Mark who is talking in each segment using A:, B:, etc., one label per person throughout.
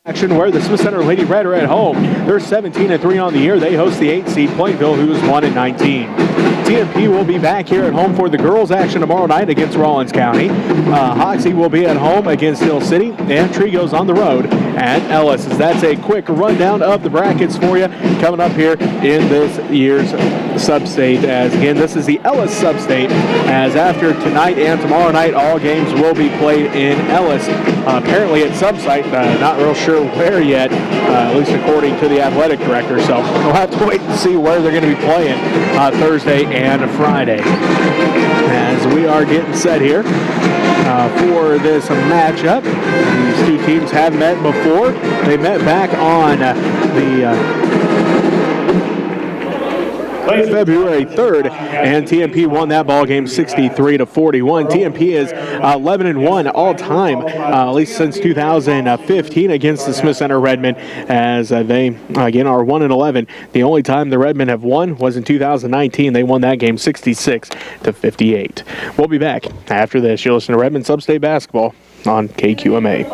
A: Action where the Smith Center Lady Red are at home. They're 17-3 on the year. They host the 8th seed Plainville, who is 1-19. TMP will be back here at home for the girls' action tomorrow night against Rawlins County. Hoxie will be at home against Hill City, and Trigo's on the road at Ellis. That's a quick rundown of the brackets for you coming up here in this year's sub-state. As again, this is the Ellis sub-state. As after tonight and tomorrow night, all games will be played in Ellis. Apparently at some site, not real sure where yet, at least according to the athletic director. So we'll have to wait and see where they're going to be playing Thursday and Friday. As we are getting set here for this matchup, these two teams have met before. They met back on February 3rd, and TMP won that ball game 63-41. TMP is 11-1 all time, at least since 2015 against the Smith Center Redmen, as they again are 1-11. The only time the Redmen have won was in 2019. They won that game 66-58. We'll be back after this. You're listening to Redmen Sub-State Basketball on KQMA.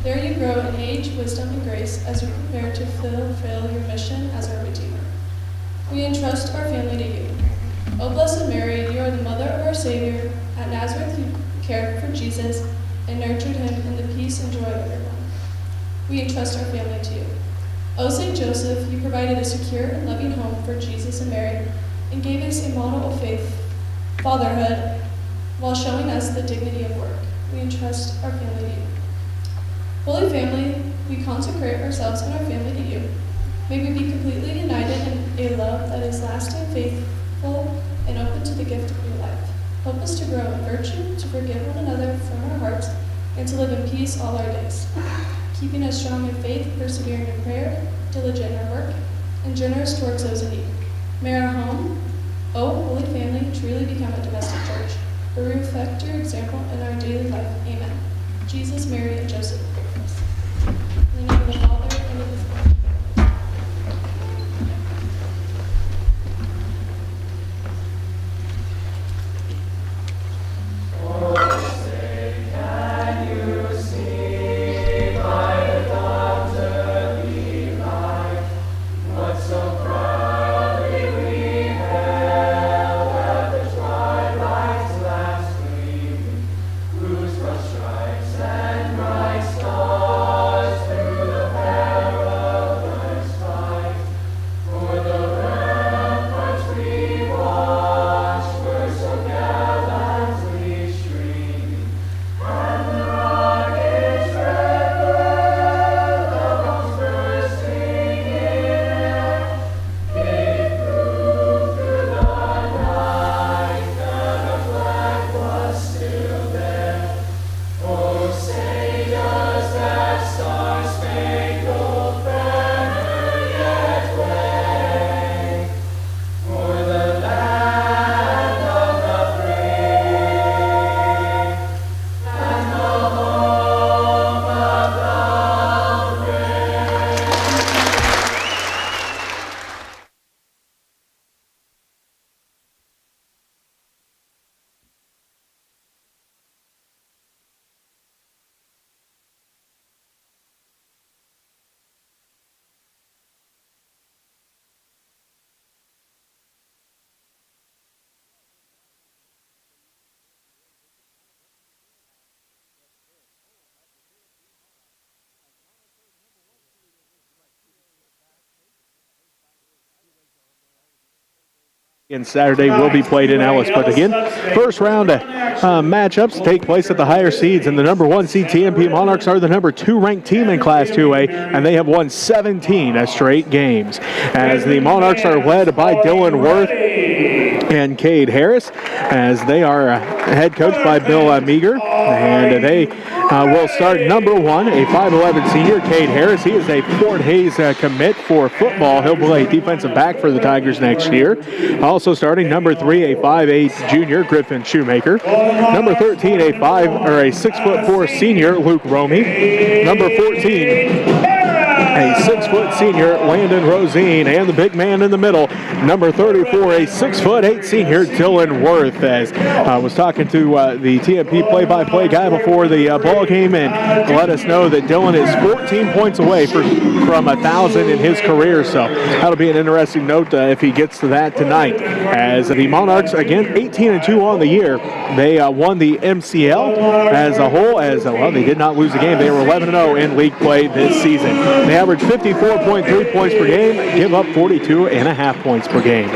B: There you grow in age, wisdom, and grace as you prepare to fulfill your mission as our Redeemer. We entrust our family to you. O Blessed Mary, you are the mother of our Savior. At Nazareth, you cared for Jesus and nurtured him in the peace and joy of everyone. We entrust our family to you. O Saint Joseph, you provided a secure and loving home for Jesus and Mary and gave us a model of faith, fatherhood, while showing us the dignity of work. We entrust our family to you. Holy Family, we consecrate ourselves and our family to you. May we be completely united in a love that is lasting, faithful, and open to the gift of new life. Help us to grow in virtue, to forgive one another from our hearts, and to live in peace all our days. Keeping us strong in faith, persevering in prayer, diligent in our work, and generous towards those in need. May our home, O Holy Family, truly become a domestic church, where we reflect your example in our daily life. Amen. Jesus, Mary, and Joseph. In the name of the Father, and of the Son.
A: And Saturday will be played in Ellis. But again, first round matchups take place at the higher seeds, and the number 1 seed TMP-Monarchs are the number 2 ranked team in Class 2A, and they have won 17 straight games. As the Monarchs are led by Dylan Worth and Cade Harris, as they are head coached by Bill Meager, and they will start number 1, a 5'11 senior, Cade Harris. He is a Fort Hays commit for football. He'll play defensive back for the Tigers next year. Also starting number 3, a 5'8 junior, Griffin Shoemaker. Number 13, a 6'4 senior, Luke Romey. Number 14, a 6-foot senior Landon Rosine, and the big man in the middle, number 34, a 6'8" senior Dylan Worth. As I was talking to the TMP play-by-play guy before the ball game, and let us know that Dylan is 14 points away from 1,000 in his career. So that'll be an interesting note if he gets to that tonight. As the Monarchs, again, 18-2 on the year. They won the MCL as a whole. As well, they did not lose a game. They were 11-0 in league play this season. They averaged 54.3 points per game, give up 42.5 points per game.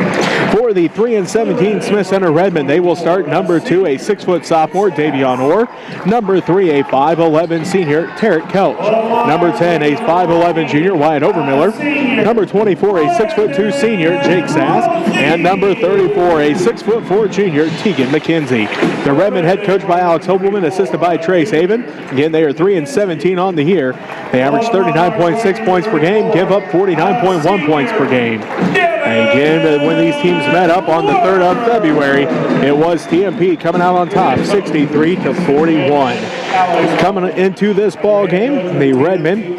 A: For the 3-17 Smith Center Redmen, they will start number 2, a 6-foot sophomore, Davion Orr. Number 3, a 5'11 senior, Tarek Kelch. Number 10, a 5'11 junior, Wyatt Overmiller. Number 24, a 6'2 senior, Jake Sass. And number 34, a 6'4 junior, Tegan McKenzie. The Redmen head coached by Alex Hobelman, assisted by Trace Haven. Again, they are 3-17 on the year. They average 39.6 points per game, give up 49.1 points per game. Again, when these teams met up on the 3rd of February, it was TMP coming out on top, 63-41. Coming into this ball game, the Redmen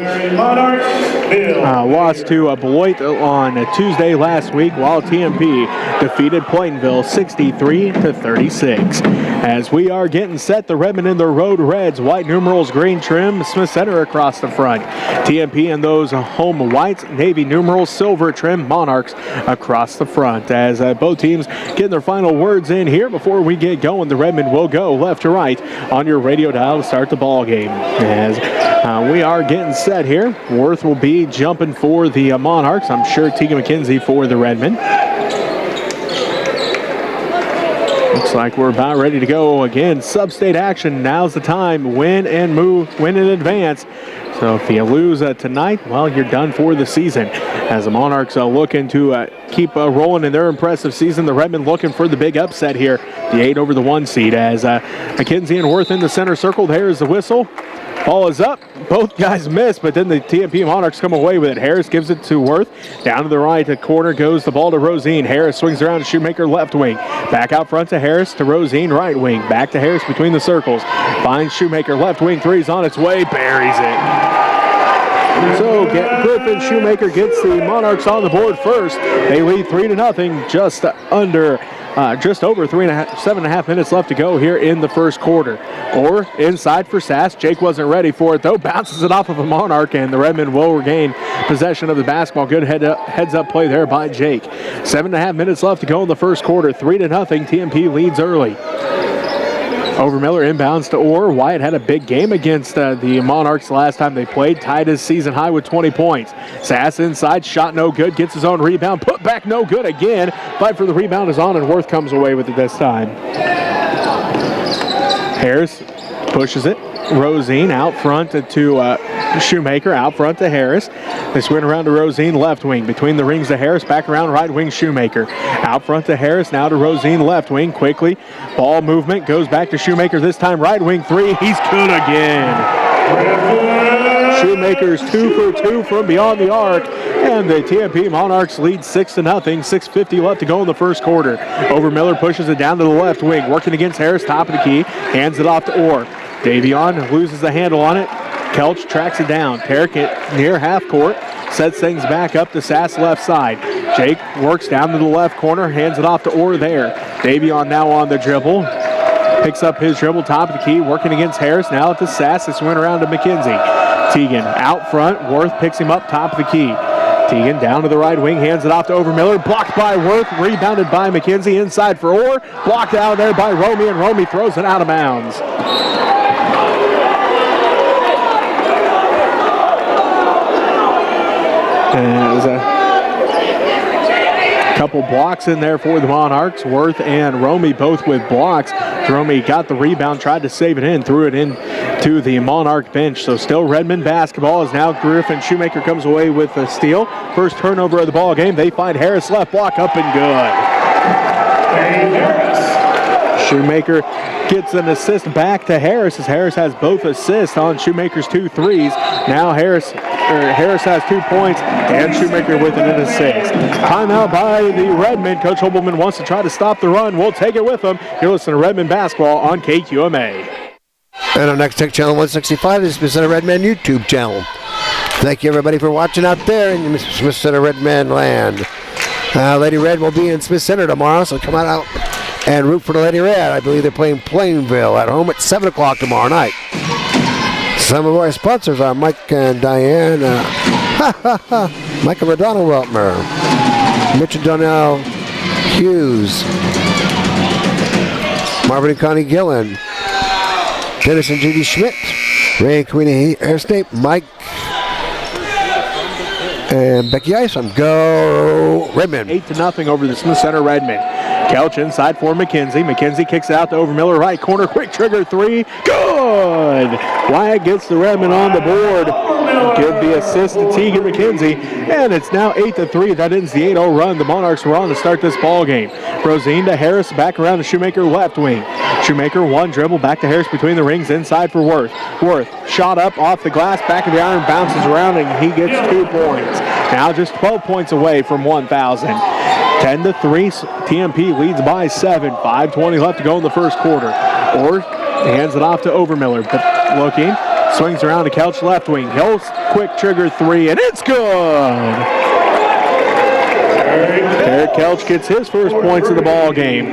A: lost to Beloit on Tuesday last week, while TMP defeated Plainville 63-36. As we are getting set, the Redmen in their road reds, white numerals, green trim, Smith Center across the front. TMP in those home whites, navy numerals, silver trim, Monarchs across the front. As both teams getting their final words in here before we get going, the Redmen will go left to right on your radio dial to start the ball game. As we are getting set here, Worth will be jumping for the Monarchs. I'm sure Tegan McKenzie for the Redmen. Looks like we're about ready to go again. Sub-state action. Now's the time. Win and move. Win in advance. So if you lose tonight, well, you're done for the season. As the Monarchs looking to keep rolling in their impressive season, the Redmen looking for the big upset here. The 8 over the 1 seed. As McKenzie and Worth in the center circle. There's the whistle. Ball is up. Both guys miss, but then the TMP Monarchs come away with it. Harris gives it to Worth. Down to the right corner goes the ball to Rosine. Harris swings around to Shoemaker left wing. Back out front to Harris to Rosine right wing. Back to Harris between the circles. Finds Shoemaker left wing. Three's on its way. Buries it. So Griffin Shoemaker gets the Monarchs on the board first. They lead 3-0. Just over 7.5 minutes left to go here in the first quarter. Or inside for Sass. Jake wasn't ready for it though. Bounces it off of a Monarch, and the Redmen will regain possession of the basketball. Good heads up play there by Jake. 7.5 minutes left to go in the first quarter. 3-0. TMP leads early. Overmiller inbounds to Orr. Wyatt had a big game against the Monarchs last time they played. Tied his season high with 20 points. Sass inside, shot no good. Gets his own rebound. Put back no good again. Fight for the rebound is on, and Worth comes away with it this time. Harris pushes it. Rosine out front to Shoemaker, out front to Harris. They swing around to Rosine, left wing. Between the rings to Harris, back around right wing Shoemaker. Out front to Harris, now to Rosine, left wing, quickly. Ball movement, goes back to Shoemaker, this time right wing three. He's good again. Shoemaker's 2 for 2 from beyond the arc, and the TMP Monarchs lead 6-0. 6:50 left to go in the first quarter. Overmiller pushes it down to the left wing, working against Harris, top of the key, hands it off to Orr. Davion loses the handle on it. Kelch tracks it down. Tarek near half court, sets things back up to Sass left side. Jake works down to the left corner, hands it off to Orr there. Davion now on the dribble. Picks up his dribble, top of the key, working against Harris. Now to Sass. It's went around to McKenzie. Tegan out front. Worth picks him up, top of the key. Tegan down to the right wing, hands it off to Overmiller. Blocked by Worth, rebounded by McKenzie. Inside for Orr. Blocked out there by Romy, and Romy throws it out of bounds. There's a couple blocks in there for the Monarchs. Worth and Romy both with blocks. Romy got the rebound, tried to save it in, threw it in to the Monarch bench. So still Redmen basketball, as now Griffin Shoemaker comes away with a steal. First turnover of the ball game. They find Harris left block up and good. Shoemaker gets an assist back to Harris, as Harris has both assists on Shoemaker's 2 threes. Now Harris has 2 points, and Shoemaker with an assist. Timeout by the Redmen. Coach Hobelman wants to try to stop the run. We'll take it with him. You're listening to Redmen basketball on KQMA.
C: And our next Tech Channel 165 is the Redmen YouTube channel. Thank you, everybody, for watching out there in Smith Center Redmen land. Lady Red will be in Smith Center tomorrow, so come on out and root for the Lady Red. I believe they're playing Plainville at home at 7 o'clock tomorrow night. Some of our sponsors are Mike and Diane, Michael O'Donnell Weltmer, Mitchell Donnell Hughes, Marvin and Connie Gillen, Dennis and Judy Schmidt, Ray and Karina Airstate, Mike and Becky Isom. Go Redmen.
A: 8-0 over the Smith Center Redmen. Couch inside for McKenzie. McKenzie kicks it out to Overmiller, right corner, quick trigger three. Good! Wyatt gets the Redmen on the board. Give the assist to Tegan McKenzie, and it's now 8-3. That ends the 8-0 run. The Monarchs were on to start this ball game. Rosine to Harris, back around to Shoemaker, left wing. Shoemaker, one dribble, back to Harris between the rings, inside for Worth. Worth, shot up off the glass, back of the iron, bounces around, and he gets 2 points. Now just 12 points away from 1,000. 10-3, TMP leads by 7. 5:20 left to go in the first quarter. Worth hands it off to Overmiller, but looking, swings around to Couch left wing. He'll quick trigger three, and it's good. Eric Couch gets his first points of the ball game.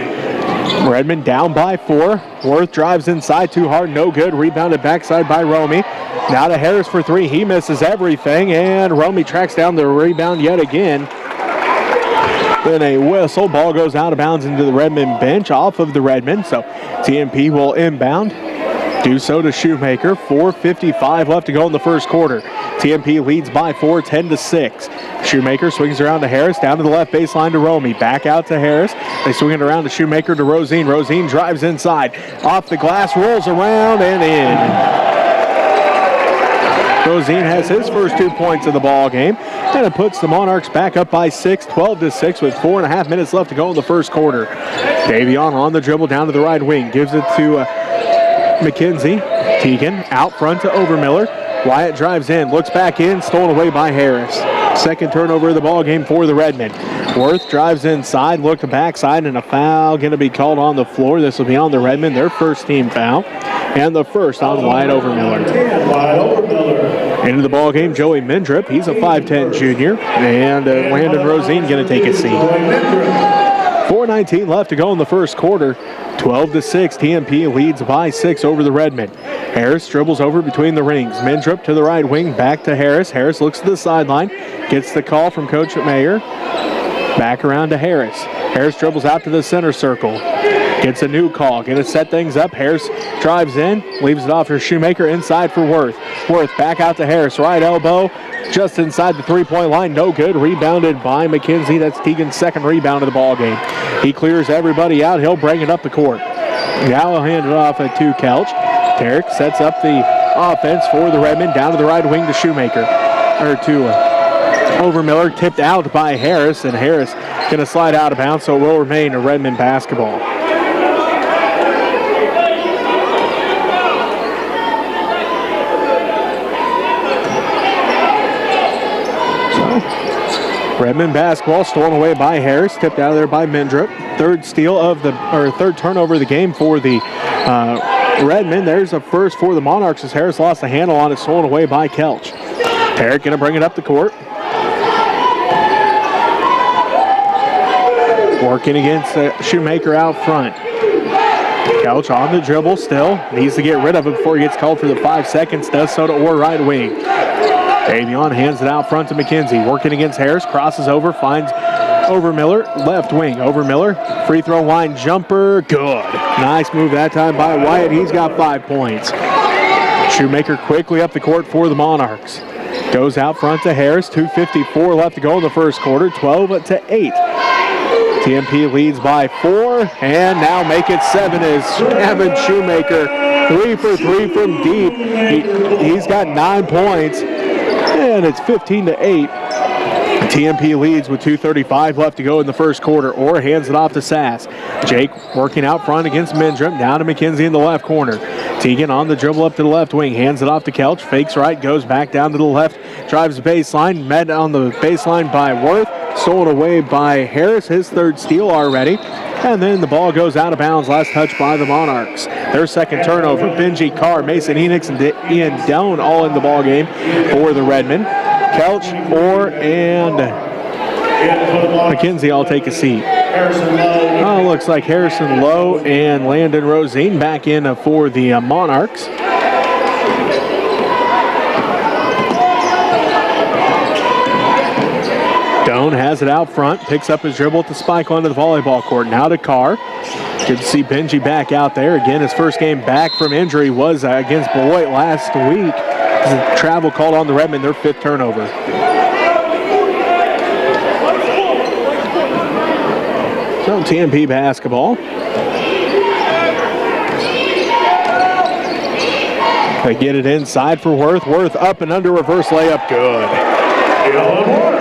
A: Redmen down by 4. Worth drives inside, too hard, no good. Rebounded backside by Romy. Now to Harris for 3. He misses everything, and Romy tracks down the rebound yet again. Then a whistle. Ball goes out of bounds into the Redmen bench off of the Redmen. So TMP will inbound. Do so to Shoemaker. 4:55 left to go in the first quarter. TMP leads by 4, 10-6. Shoemaker swings around to Harris, down to the left baseline to Romy. Back out to Harris. They swing it around to Shoemaker to Rosine. Rosine drives inside. Off the glass, rolls around and in. Rosine has his first 2 points of the ball game, and it puts the Monarchs back up by 6, 12-6 with 4.5 minutes left to go in the first quarter. Davion on the dribble down to the right wing, gives it to McKenzie. Tegan out front to Overmiller. Wyatt drives in, looks back in, stolen away by Harris. Second turnover of the ball game for the Redmen. Worth drives inside, look to backside, and a foul going to be called on the floor. This will be on the Redmen, their first team foul, and the first on Wyatt Overmiller. Into the ball game, Joey Mendrip. He's a 5'10 junior, and Landon Rosine going to take a seat. 4:19 left to go in the first quarter. 12-6, TMP leads by 6 over the Redmen. Harris dribbles over between the rings. Mendrip to the right wing, back to Harris. Harris looks to the sideline, gets the call from Coach Mayer. Back around to Harris. Harris dribbles out to the center circle. Gets a new call, gonna set things up. Harris drives in, leaves it off for Shoemaker, inside for Worth. Worth back out to Harris, right elbow, just inside the three-point line, no good. Rebounded by McKenzie. That's Tegan's second rebound of the ball game. He clears everybody out. He'll bring it up the court. Now he'll hand it off to Couch. Derek sets up the offense for the Redmen, down to the right wing to Shoemaker, or to Overmiller, tipped out by Harris, and Harris gonna slide out of bounds, so it will remain a Redmen basketball. Redmen basketball stolen away by Harris, tipped out of there by Mendrip. Third turnover of the game for the Redmen. There's a first for the Monarchs as Harris lost the handle on it, stolen away by Kelch. Herrick gonna bring it up the court. Working against Shoemaker out front. Kelch on the dribble still. Needs to get rid of it before he gets called for the 5 seconds. Does so to Orr right wing. Davion hands it out front to McKenzie. Working against Harris. Crosses over. Finds Overmiller. Left wing. Overmiller. Free throw line jumper. Good. Nice move that time by Wyatt. He's got 5 points. Shoemaker quickly up the court for the Monarchs. Goes out front to Harris. 2:54 left to go in the first quarter. 12-8. TMP leads by 4, and now make it 7 is Evan Shoemaker. 3 for 3 from deep. He's got 9 points, and it's 15-8. TMP leads with 2:35 left to go in the first quarter. Orr hands it off to Sass. Jake working out front against Mendrip. Down to McKenzie in the left corner. Tegan on the dribble up to the left wing. Hands it off to Kelch. Fakes right, goes back down to the left. Drives the baseline. Met on the baseline by Worth. Stolen away by Harris. His third steal already. And then the ball goes out of bounds. Last touch by the Monarchs. Their second turnover. Benji Carr, Mason Enix, and Ian Doan all in the ball game for the Redmen. Kelch, Orr, and McKenzie all take a seat. Oh, looks like Harrison Lowe and Landon Rosine back in for the Monarchs. Doan has it out front, picks up his dribble at the spike onto the volleyball court. Now to Carr. Good to see Benji back out there. Again, his first game back from injury was against Beloit last week. Travel called on the Redmen, their 5th turnover. So TMP basketball. They get it inside for Worth. Worth up and under, reverse layup, good.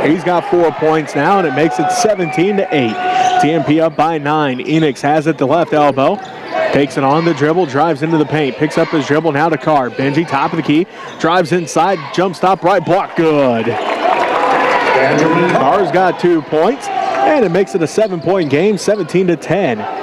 A: He's got 4 points now, and it makes it 17-8. TMP up by 9. Enix has it to left elbow. Takes it on the dribble, drives into the paint, picks up his dribble now to Carr. Benji, top of the key, drives inside, jump stop, right block, good. Carr's got 2 points, and it makes it a 7-point game, 17-10.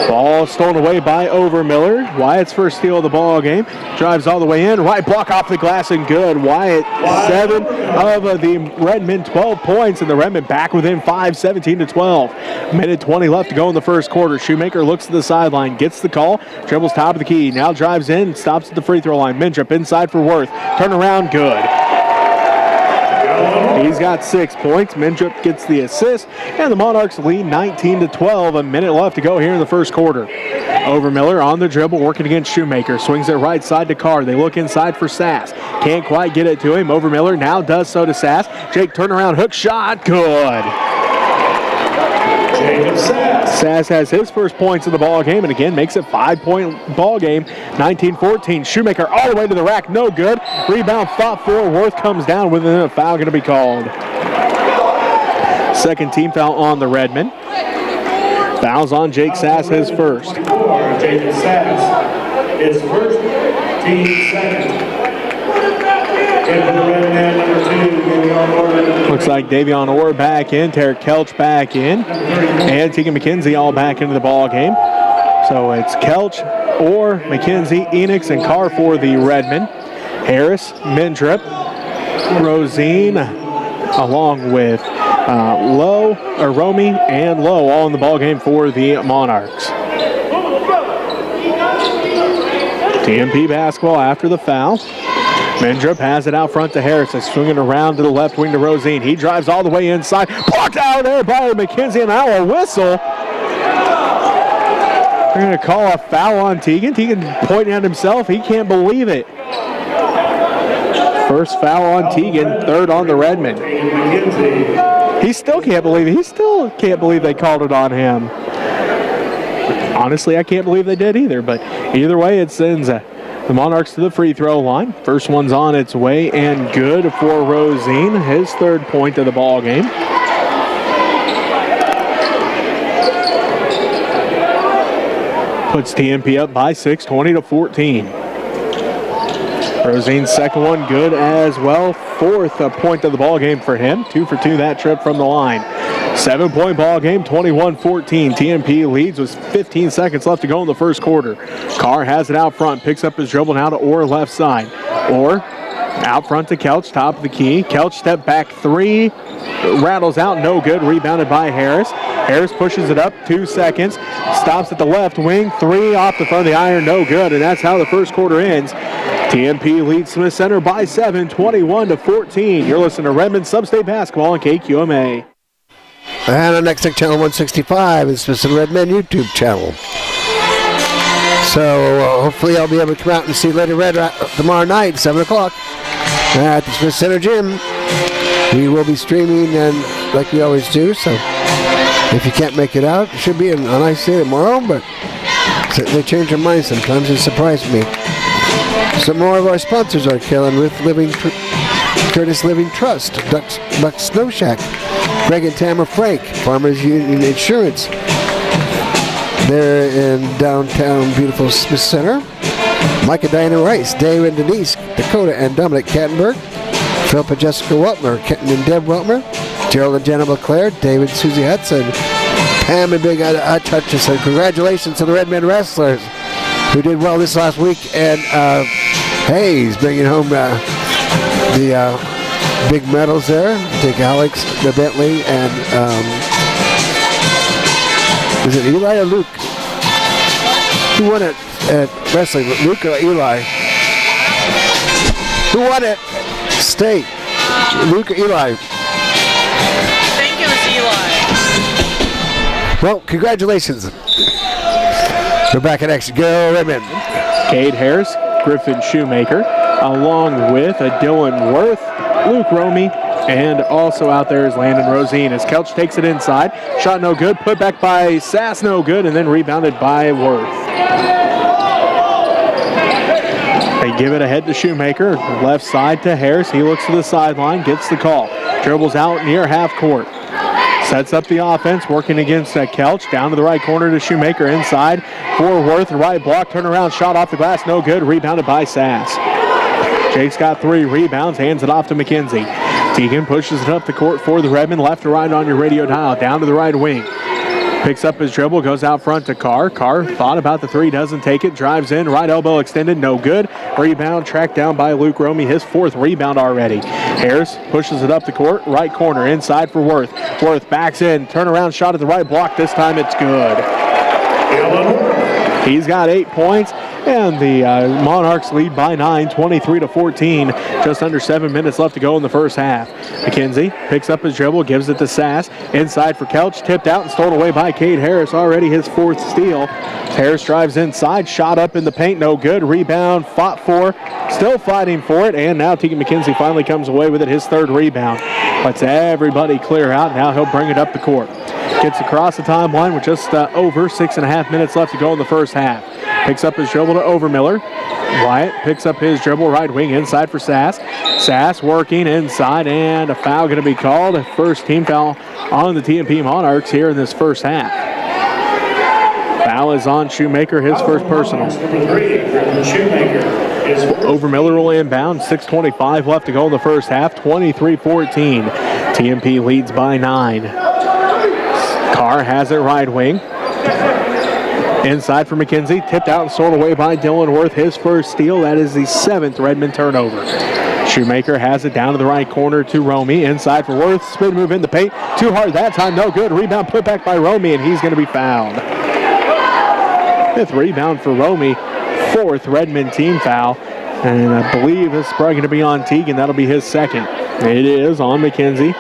A: Ball stolen away by Overmiller. Wyatt's first steal of the ball game. Drives all the way in. Right block off the glass and good. Wyatt 7 of the Redmen 12 points, and the Redmen back within 5, 17-12. Minute 20 left to go in the first quarter. Shoemaker looks to the sideline, gets the call, dribbles top of the key. Now drives in, stops at the free throw line. Mindrup inside for Worth. Turn around, good. He's got 6 points. Mindrup gets the assist, and the Monarchs lead 19-12. A minute left to go here in the first quarter. Overmiller on the dribble, working against Shoemaker. Swings it right side to Carr. They look inside for Sass. Can't quite get it to him. Overmiller now does so to Sass. Jake turnaround hook shot, good. Sass has his first points in the ball game, and again makes it 5-point ball game, 19-14. Shoemaker all the way to the rack, no good. Rebound fought for. Worth comes down with a foul going to be called. Second team foul on the Redmen. Fouls on Jake Sass, his first.
D: Jake Sass, his first, team second.
A: Looks like Davion Orr back in, Tarek Kelch back in, and Tegan McKenzie all back into the ball game. So it's Kelch, Orr, McKenzie, Enix, and Carr for the Redmen. Harris, Mindrup, Rosine, along with Romy and Lowe all in the ball game for the Monarchs. TMP basketball after the foul. Mindrup has it out front to Harris. Swinging around to the left wing to Rosine. He drives all the way inside. Blocked out there by McKenzie, and now a whistle. They're going to call a foul on Tegan. Tegan pointing at himself. He can't believe it. First foul on Tegan, third on the Redmen. He still can't believe it. He still can't believe they called it on him. Honestly, I can't believe they did either. But either way, it sends the Monarchs to the free throw line. First one's on its way and good for Rosine. His 3rd point of the ball game. Puts TMP up by 6, 20-14. Rosine's second one good as well. 4th point of the ball game for him. 2 for 2 that trip from the line. 7-point ball game, 21-14. TMP leads with 15 seconds left to go in the first quarter. Carr has it out front, picks up his dribble now to Orr left side. Orr out front to Kelch, top of the key. Kelch step back 3, rattles out, no good. Rebounded by Harris. Harris pushes it up, 2 seconds. Stops at the left wing, 3 off the front of the iron, no good. And that's how the first quarter ends. TMP leads Smith Center by 7, 21-14. You're listening to Redmen Sub-State Basketball on KQMA.
C: And on Next Tech Channel 165 is the Redmen YouTube channel. So hopefully I'll be able to come out and see Lady Red tomorrow night, 7 o'clock at the Smith Center Gym. We will be streaming and like we always do, so if you can't make it out, it should be a nice day tomorrow, but they change their minds sometimes. It surprised me. Some more of our sponsors are Kellen with Curtis Living Trust, Buck Snow Shack, Greg and Tamara Frank, Farmers Union Insurance. They're in downtown beautiful Smith Center. Mike and Diana Rice, Dave and Denise, Dakota and Dominic Kattenberg, Philip and Jessica Weltmer, Kenton and Deb Weltmer, Gerald and Jenna LeClaire, David and Susie Hudson, Pam and Big Touches. And congratulations to the Redmen wrestlers who did well this last week. And Hayes bringing home the big medals there. I think Alex, the Bentley, and is it Eli or Luke? Who won it at wrestling? Luke or Eli? Who won it? State. Luke or Eli?
E: I think it was Eli.
C: Well, congratulations. We're back at action. Go, Redmen.
A: Cade Harris, Griffin Shoemaker, along with Dylan Worth, Luke Romy, and also out there is Landon Rosine as Kelch takes it inside. Shot no good, put back by Sass, no good, and then rebounded by Worth. They give it ahead to Shoemaker, left side to Harris. He looks to the sideline, gets the call. Dribbles out near half court. Sets up the offense, working against Kelch. Down to the right corner to Shoemaker inside for Worth. The right block, turnaround shot off the glass, no good. Rebounded by Sass. Jake's got 3 rebounds, hands it off to McKenzie. Teagan pushes it up the court for the Redmen, left to right on your radio dial. Down to the right wing. Picks up his dribble, goes out front to Carr. Carr thought about the 3, doesn't take it. Drives in, right elbow extended, no good. Rebound tracked down by Luke Romy, his 4th rebound already. Harris pushes it up the court, right corner, inside for Worth. Worth backs in, turnaround shot at the right block. This time it's good. He's got 8 points, and the Monarchs lead by 9, 23-14. Just under 7 minutes left to go in the first half. McKenzie picks up his dribble, gives it to Sass. Inside for Kelch, tipped out and stolen away by Cade Harris, already his 4th steal. Harris drives inside, shot up in the paint, no good. Rebound, fought for, still fighting for it, and now Teagan McKenzie finally comes away with it, his 3rd rebound. Lets everybody clear out, now he'll bring it up the court. Gets across the timeline with just over 6.5 minutes left to go in the first half. Picks up his dribble to Overmiller. Wyatt picks up his dribble, right wing inside for Sass. Sass working inside, and a foul going to be called. A first team foul on the TMP Monarchs here in this first half. Foul is on Shoemaker, his first personal. Overmiller will inbound, 6:25 left to go in the first half, 23-14. TMP leads by 9. Carr has it right wing. Inside for McKenzie, tipped out and stolen away by Dylan Worth, his 1st steal. That is the 7th Redmen turnover. Shoemaker has it down to the right corner to Romy. Inside for Worth, spin move in the paint. Too hard that time, no good. Rebound put back by Romy, and he's going to be fouled. 5th rebound for Romy, 4th Redmen team foul. And I believe this is probably going to be on Teagan. That'll be his 2nd. It is on McKenzie.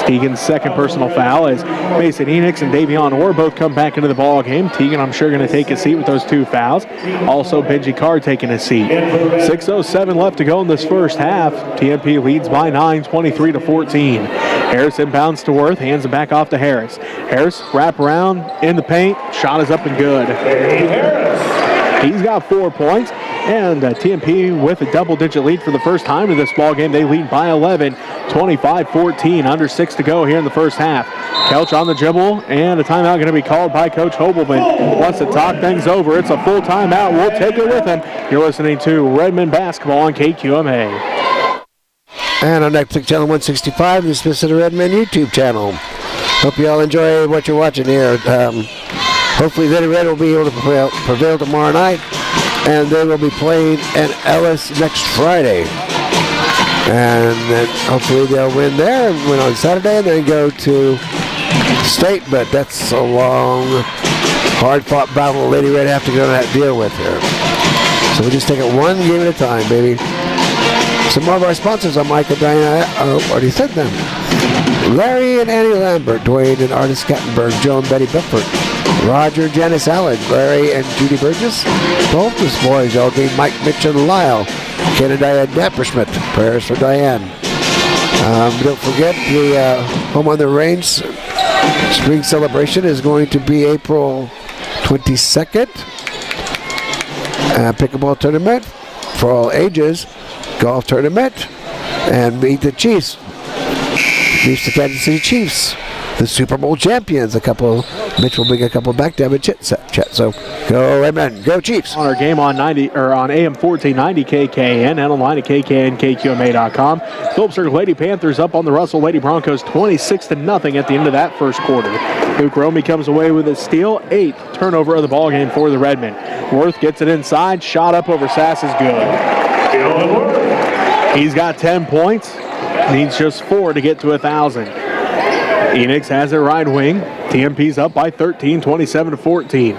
A: Teagan's 2nd personal foul as Mason Enix and Davion Orr both come back into the ball game. Teagan, I'm sure, going to take a seat with those 2 fouls. Also, Benji Carr taking a seat. 6:07 left to go in this first half. TMP leads by 9, 23-14. Harris inbounds to Worth, hands it back off to Harris. Harris wrap around in the paint. Shot is up and good. He's got 4 points. And TMP with a double-digit lead for the first time in this ball game. They lead by 11, 25-14, under 6 to go here in the first half. Kelch on the dribble, and a timeout going to be called by Coach Hobelman. Wants to talk things over. It's a full timeout. We'll take it with him. You're listening to Redmen Basketball on KQMA.
C: And on Netflix channel 165, the Smith Center Redmen YouTube channel. Hope you all enjoy what you're watching here. Hopefully Lady Red will be able to prevail tomorrow night. And they will be playing at Ellis next Friday. And then hopefully they'll win there and win on Saturday and then go to state. But that's a long, hard-fought battle Lady Red have to go to deal with here. So we just take it one game at a time, baby. Some more of our sponsors are Mike and Diana. I already said them. Larry and Annie Lambert, Dwayne and Artis Kattenberg, Joe and Betty Bifford, Roger, Janice Allen, Larry and Judy Burgess, both the boys, Eldrin, Mike, Mitch, and Lyle, Ken and Diane Dapperschmidt, prayers for Diane. Don't forget the Home on the Range Spring Celebration is going to be April 22nd. Pickleball tournament for all ages, golf tournament, and meet the Chiefs. Chiefs, the Kansas City Chiefs, the Super Bowl champions. Mitch will bring a couple back to have a chat. So go Redmen, go Chiefs.
A: On our game on on AM 1490 KKN and online at KKNKQMA.com. Phillips Circle Lady Panthers up on the Russell Lady Broncos 26-0 at the end of that first quarter. Luke Romy comes away with a steal, 8th turnover of the ball game for the Redmen. Worth gets it inside, shot up over Sass is good. He's got 10 points. Needs just 4 to get to 1,000. Enix has it right wing. TMP's up by 13, 27-14.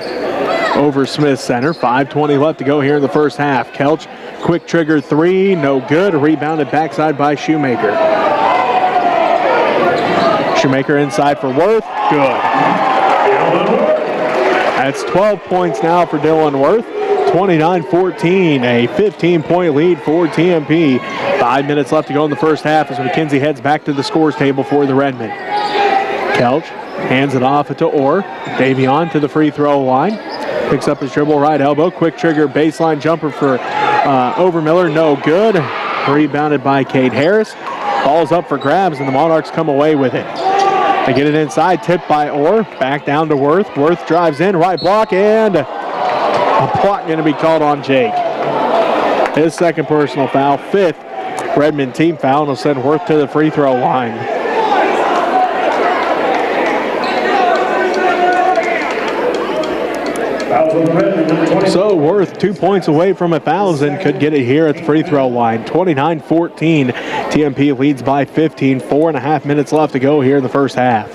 A: Over Smith Center. 5:20 left to go here in the first half. Kelch, quick trigger 3, no good. Rebounded backside by Shoemaker. Shoemaker inside for Worth, good. That's 12 points now for Dylan Worth. 29-14, a 15-point lead for TMP. 5 minutes left to go in the first half as McKenzie heads back to the scores table for the Redmen. Kelch hands it off to Orr. Davion to the free throw line. Picks up his dribble, right elbow. Quick trigger baseline jumper for Overmiller, no good. Rebounded by Cade Harris. Ball's up for grabs and the Monarchs come away with it. They get it inside, tipped by Orr. Back down to Worth. Worth drives in, right block, and a block going to be called on Jake. His second personal foul, 5th Redmen team foul, and will send Worth to the free throw line. So Worth 2 points away from 1,000, could get it here at the free throw line. 29-14, TMP leads by 15. 4.5 minutes left to go here in the first half.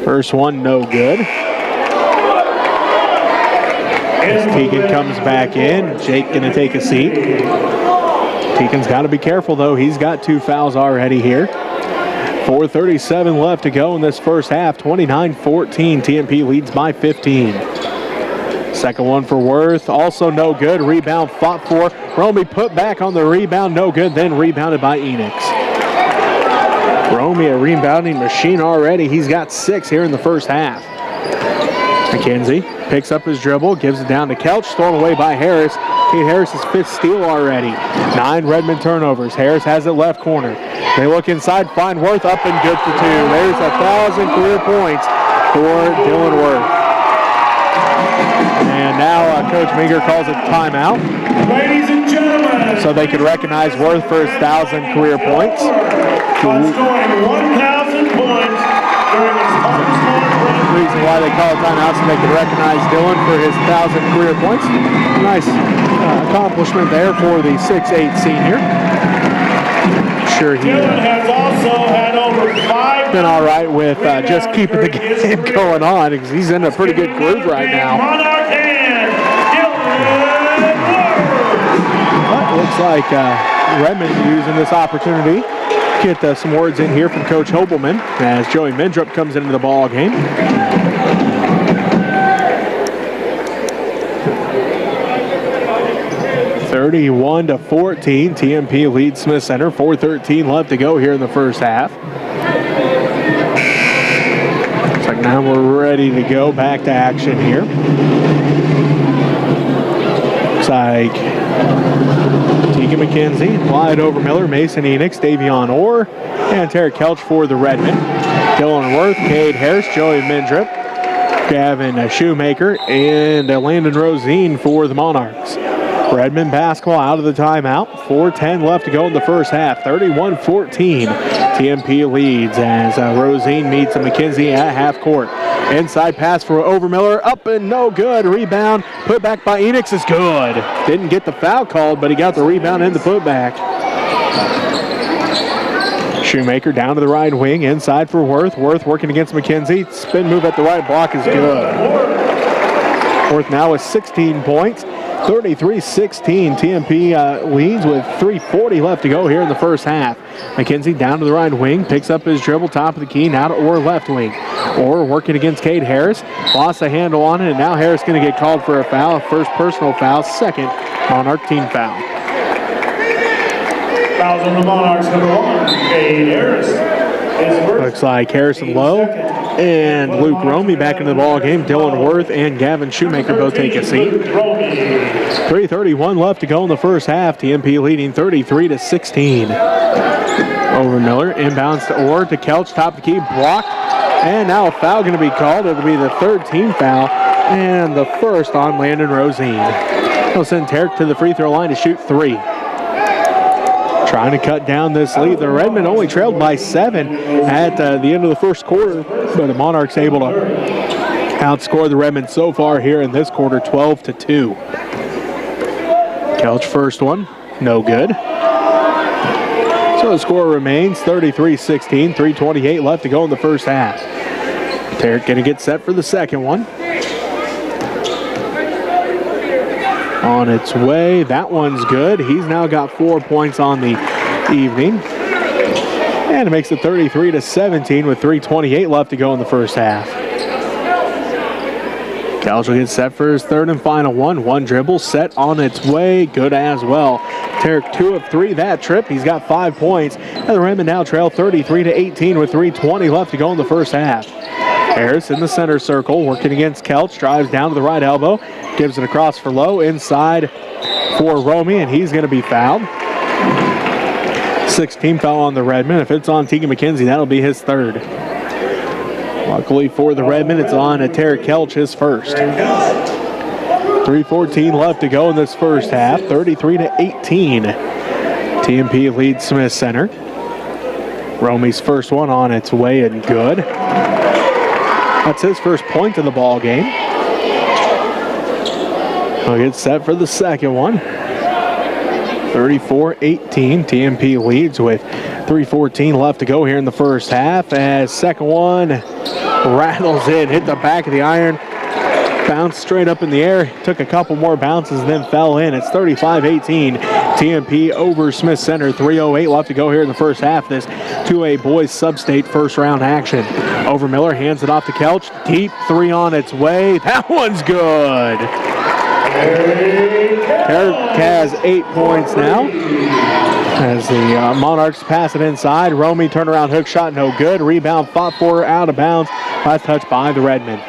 A: First one, no good. As Teagan comes back in, Jake gonna take a seat. Teagan's got to be careful though. He's got 2 fouls already here. 4:37 left to go in this first half. 29-14, TMP leads by 15. Second one for Worth, also no good. Rebound fought for. Romy put back on the rebound, no good, then rebounded by Enix. Romy a rebounding machine already. He's got 6 here in the first half. McKenzie picks up his dribble, gives it down to Kelch, thrown away by Harris. Kate Harris' 5th steal already. 9 Redmen turnovers. Harris has it left corner. They look inside, find Worth, up and good for 2. There's 1,000 career points for Dylan Worth. And now Coach Meager calls it timeout.
D: Ladies and gentlemen.
A: So they could recognize Worth for his 1,000 career points.
D: Scoring 1,000 points during his hardest run.
A: Reason why they call it timeout, so they could recognize Dylan for his 1,000 career points. Nice accomplishment there for the 6'8 senior. Sure he
D: Dylan has also had over 5
A: been all right with just keeping the game going on because he's in a pretty good groove right now.
D: Monarch and Dylan
A: But it looks like Redmen using this opportunity. Get some words in here from Coach Hobelman as Joey Mendrup comes into the ball game. (31-14), TMP leads Smith Center. 4:13 left to go here in the first half. Looks like now we're ready to go back to action here. Looks like Tegan McKenzie, Clyde Overmiller, Mason Enix, Davion Orr, and Tarek Kelch for the Redmen. Dylan Worth, Cade Harris, Joey Mendrup, Gavin Shoemaker, and Landon Rosine for the Monarchs. Redmen basketball out of the timeout. 4:10 left to go in the first half. 31-14. TMP leads as Rosine meets McKenzie at half court. Inside pass for Overmiller, up and no good. Rebound, put back by Enix is good. Didn't get the foul called, but he got the rebound and the putback. Shoemaker down to the right wing, inside for Worth. Worth working against McKenzie. Spin move at the right block is good. Worth now with 16 points. 33-16, TMP leads with 3:40 left to go here in the first half. McKenzie down to the right wing, picks up his dribble, top of the key, now to Orr left wing. Orr working against Cade Harris, lost a handle on it, and now Harris going to get called for a foul, first personal foul, second Monarch team foul.
D: Fouls on the Monarchs, number 1, Cade Harris.
A: Looks like Harrison Lowe and Luke Romy back into the ball game. Dylan Worth and Gavin Shoemaker both take a seat. 3:31 left to go in the first half. TMP leading 33-16. Overmiller inbounds to Orr to Kelch, top of the key, blocked. And now a foul going to be called. It'll be the 3rd team foul and the first on Landon Rosine. He'll send Tarek to the free throw line to shoot 3. Trying to cut down this lead. The Redmen only trailed by 7 at the end of the first quarter, but the Monarchs able to outscore the Redmen so far here in this quarter, 12-2. Kelch first one, no good. So the score remains 33-16, 3:28 left to go in the first half. Tarrant going to get set for the second one. On its way, that one's good. He's now got 4 points on the evening. And it makes it 33-17 with 3:28 left to go in the first half. Kelch will get set for his third and final one. One dribble set on its way, good as well. Tarek 2 of 3 that trip. He's got 5 points. And the Redmen now trail 33-18 with 3:20 left to go in the first half. Harris in the center circle, working against Kelch, drives down to the right elbow, gives it across for Lowe, inside for Romy, and he's going to be fouled. 16 foul on the Redmen. If it's on Tegan McKenzie, that'll be his third. Luckily for the Redmen, it's on Tarek Kelch, his first. 3:14 left to go in this first half, 33-18. TMP leads Smith Center. Romy's first one on its way and good. That's his first point of the ball game. He'll get set for the second one. 34-18. TMP leads with 3:14 left to go here in the first half. As second one rattles in, hit the back of the iron, bounced straight up in the air, took a couple more bounces and then fell in. It's 35-18. TMP over Smith Center. 3:08 left to go here in the first half. This 2A boys sub-state first round action. Over Miller hands it off to Kelch. Deep three on its way. That one's good. Eric has 8 points now. As the Monarchs pass it inside. Romy turnaround hook shot, no good. Rebound fought for, out of bounds. Last touch by the Redmen.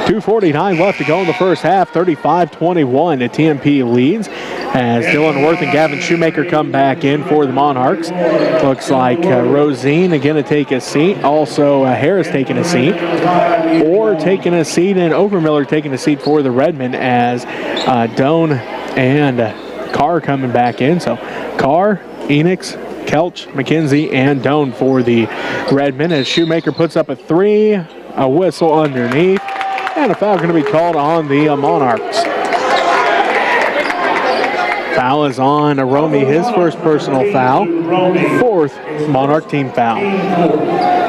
A: 2:49 left to go in the first half. 35-21 to TMP leads. As Dylan Worth and Gavin Shoemaker come back in for the Monarchs. Looks like Rosine going to take a seat. Also Harris taking a seat. Or taking a seat, and Overmiller taking a seat for the Redmen as Doan and Carr coming back in. So Carr, Enix, Kelch, McKenzie, and Doan for the Redmen as Shoemaker puts up a three, a whistle underneath, and a foul going to be called on the Monarchs. Foul is on Romy, his first personal foul. Fourth Monarch team foul.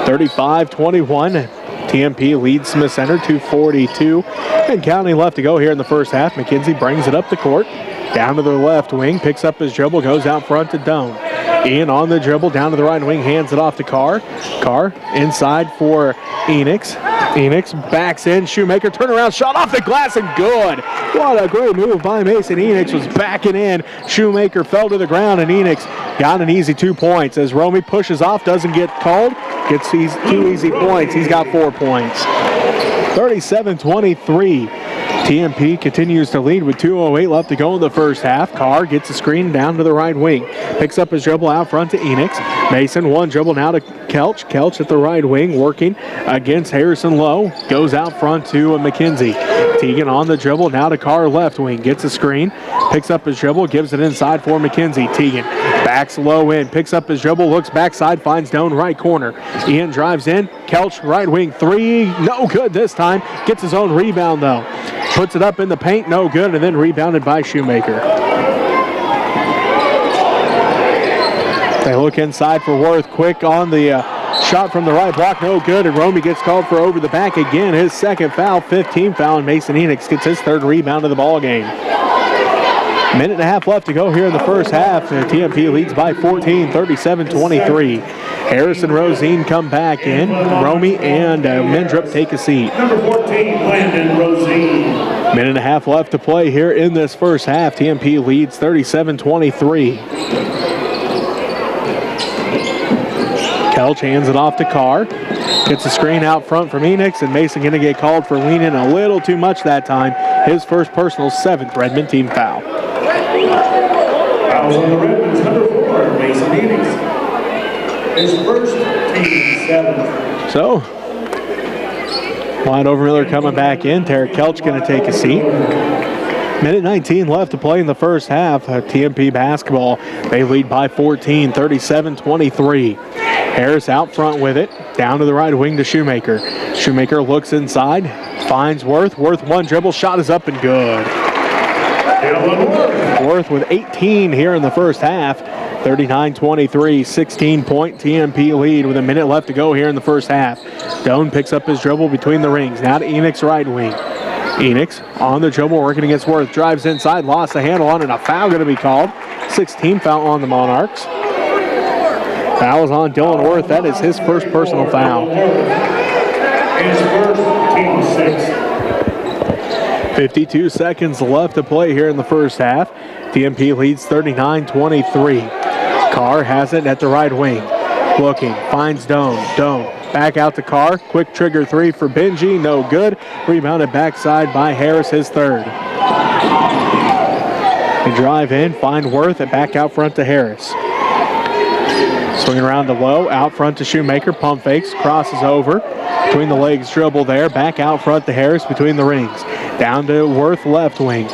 A: 35-21. TMP leads Smith Center, 2:42 and counting left to go here in the first half. McKenzie brings it up the court, down to the left wing, picks up his dribble, goes out front to Doan. Ian on the dribble, down to the right wing, hands it off to Carr. Carr inside for Enix. Enix backs in, Shoemaker, turnaround shot off the glass and good. What a great move by Mason. Enix was backing in. Shoemaker fell to the ground and Enix got an easy 2 points. As Romy pushes off, doesn't get called, gets these 2 easy points. He's got 4 points. 37-23. TMP continues to lead with 2:08 left to go in the first half. Carr gets a screen down to the right wing. Picks up his dribble out front to Enix. Mason, one dribble now to Kelch. Kelch at the right wing working against Harrison Lowe. Goes out front to McKenzie. Teagan on the dribble now to Carr left wing. Gets a screen. Picks up his dribble. Gives it inside for McKenzie. Teagan backs low in. Picks up his dribble. Looks backside. Finds Doan right corner. Ian drives in. Kelch right wing three. No good this time. Gets his own rebound though. Puts it up in the paint, no good, and then rebounded by Shoemaker. They look inside for Worth, quick on the shot from the right block, no good, and Romy gets called for over the back again. His second foul, 15th foul, and Mason Enix gets his third rebound of the ball game. Minute and a half left to go here in the first half. TMP leads by 14, 37-23. Harris and Rosine come back in. Romy and Mendrup take a seat.
D: Number 14, Landon Rosine.
A: Minute and a half left to play here in this first half. TMP leads 37-23. Kelch hands it off to Carr. Gets a screen out front from Enix, and Mason going to get called for leaning a little too much that time. His first personal, 7th Redmen team foul.
D: Fouls on the Redmen's number 4, Mason Enix. His first, team 7th.
A: So, Wyatt Overmiller coming back in. Tarek Kelch going to take a seat. Minute 19 left to play in the first half. TMP basketball, they lead by 14, 37-23. Harris out front with it. Down to the right wing to Shoemaker. Shoemaker looks inside. Finds Worth. Worth one dribble. Shot is up and good. Worth with 18 here in the first half. 39-23, 16-point TMP lead with a minute left to go here in the first half. Doan picks up his dribble between the rings. Now to Enix right wing. Enix on the dribble working against Worth. Drives inside, lost the handle on it. A foul going to be called. 16 foul on the Monarchs. Foul is on Dylan Worth. That is his first personal foul.
D: His first, team 6.
A: 52 seconds left to play here in the first half. TMP leads 39-23. Carr has it at the right wing. Looking, finds Doan. Doan back out to Carr. Quick trigger three for Benji. No good. Rebounded backside by Harris, his third. They drive in, find Worth, and back out front to Harris. Swinging around to low, out front to Shoemaker. Pump fakes, crosses over. Between the legs, dribble there. Back out front to Harris between the rings. Down to Worth, left wing.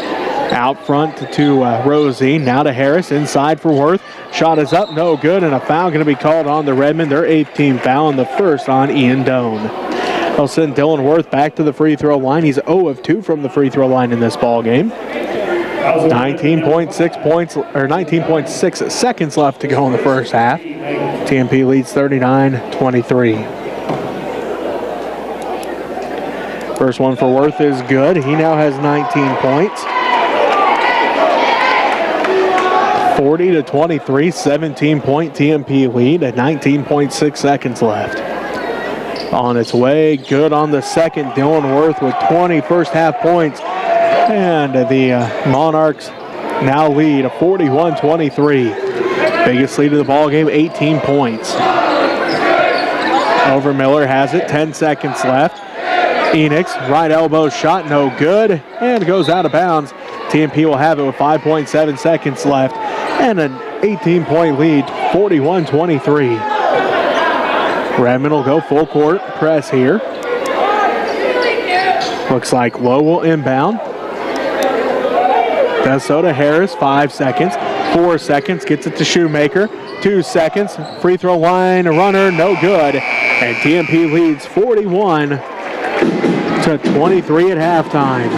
A: Out front to Rosie. Now to Harris, inside for Worth. Shot is up, no good, and a foul going to be called on the Redmen. Their 8th team foul, and the first on Ian Doan. They'll send Dylan Worth back to the free throw line. He's 0 of 2 from the free throw line in this ball game. 19.6 seconds left to go in the first half. TMP leads 39-23. First one for Worth is good. He now has 19 points. 40-23, 17-point TMP lead at 19.6 seconds left. On its way, good on the second. Dylan Worth with 20 first half points. And the Monarchs now lead a 41-23. Biggest lead of the ball game, 18 points. Over Miller has it, 10 seconds left. Enix, right elbow shot, no good, and goes out of bounds. TMP will have it with 5.7 seconds left, and an 18-point lead, 41-23. Redmen will go full court press here. Looks like Lowe will inbound. Does so to Harris, 5 seconds. 4 seconds, gets it to Shoemaker. 2 seconds, free throw line, runner, no good. And TMP leads 41-23 at halftime.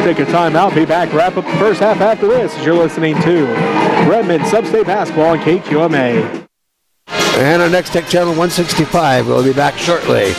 A: Take a timeout, be back, wrap up the first half after this as you're listening to Redmen Sub-State Basketball on KQMA.
C: And our next tech channel 165. We'll be back shortly.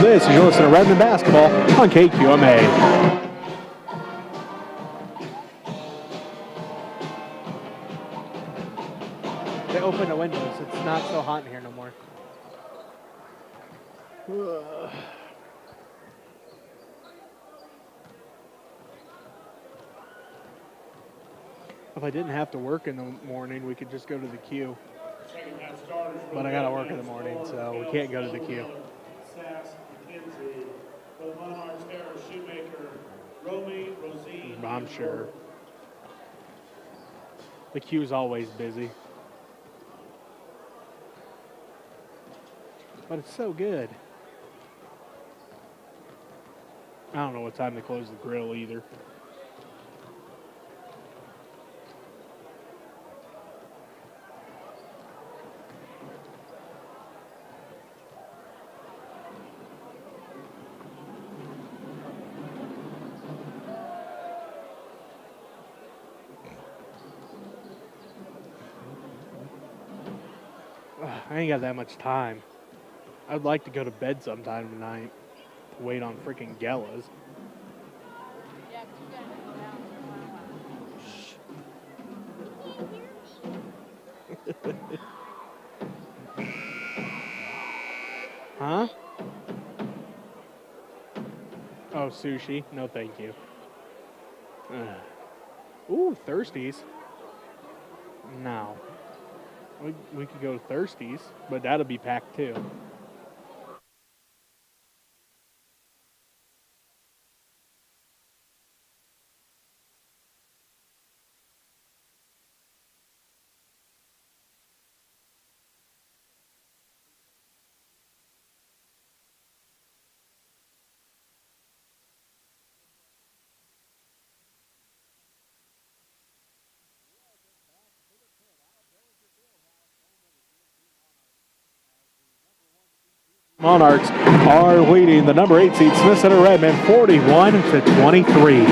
A: this is you're listening to Redmen Basketball on KQMA. They open the windows. It's not so hot in here no more. If I didn't have to work in the morning, we could just go to the queue. But I got to work in the morning, so we can't go to the queue. I'm sure. The queue's always busy. But it's so good. I don't know what time they close the grill either. I ain't got that much time. I'd like to go to bed sometime tonight. Wait on freaking Gellas. Huh? Oh, sushi? No, thank you. Ooh, Thirsties. No. We could go to Thirsties, but that'll be packed too. Monarchs are leading the number 8 seed Smith Center Redmen 41-23.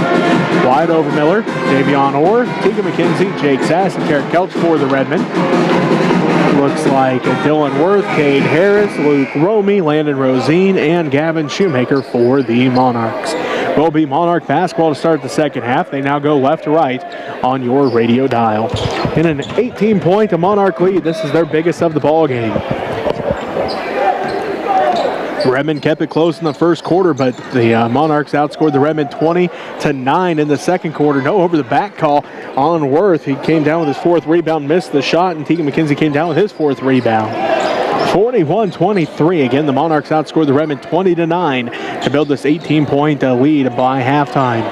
A: Wide over Miller, Davion Orr, Tegan McKenzie, Jake Sass, and Garrett Kelch for the Redmen. Looks like Dylan Worth, Cade Harris, Luke Romey, Landon Rosine, and Gavin Shoemaker for the Monarchs. Will be Monarch basketball to start the second half. They now go left to right on your radio dial. In an 18-point Monarch lead, this is their biggest of the ball game. Redmen kept it close in the first quarter, but the Monarchs outscored the Redmen 20-9 in the second quarter. No over the back call on Worth. He came down with his fourth rebound, missed the shot, and Tegan McKenzie came down with his fourth rebound. 41-23. Again, the Monarchs outscored the Redmen 20-9 to build this 18-point lead by halftime.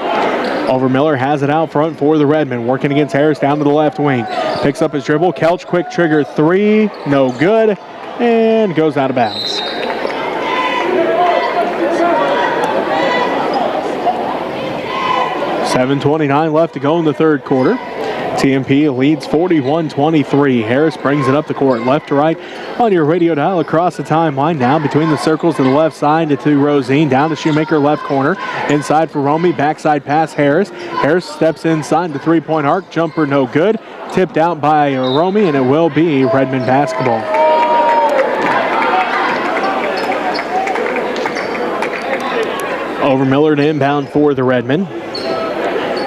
A: Overmiller has it out front for the Redmen, working against Harris down to the left wing. Picks up his dribble. Kelch, quick trigger three, no good, and goes out of bounds. .7:29 left to go in the third quarter. TMP leads 41-23. Harris brings it up the court, left to right on your radio dial across the timeline. Now between the circles to the left side to Rosine, down to Shoemaker, left corner. Inside for Romey, backside pass Harris. Harris steps inside the three-point arc, jumper no good. Tipped out by Romey, and it will be Redmen basketball. Overmiller to inbound for the Redmen.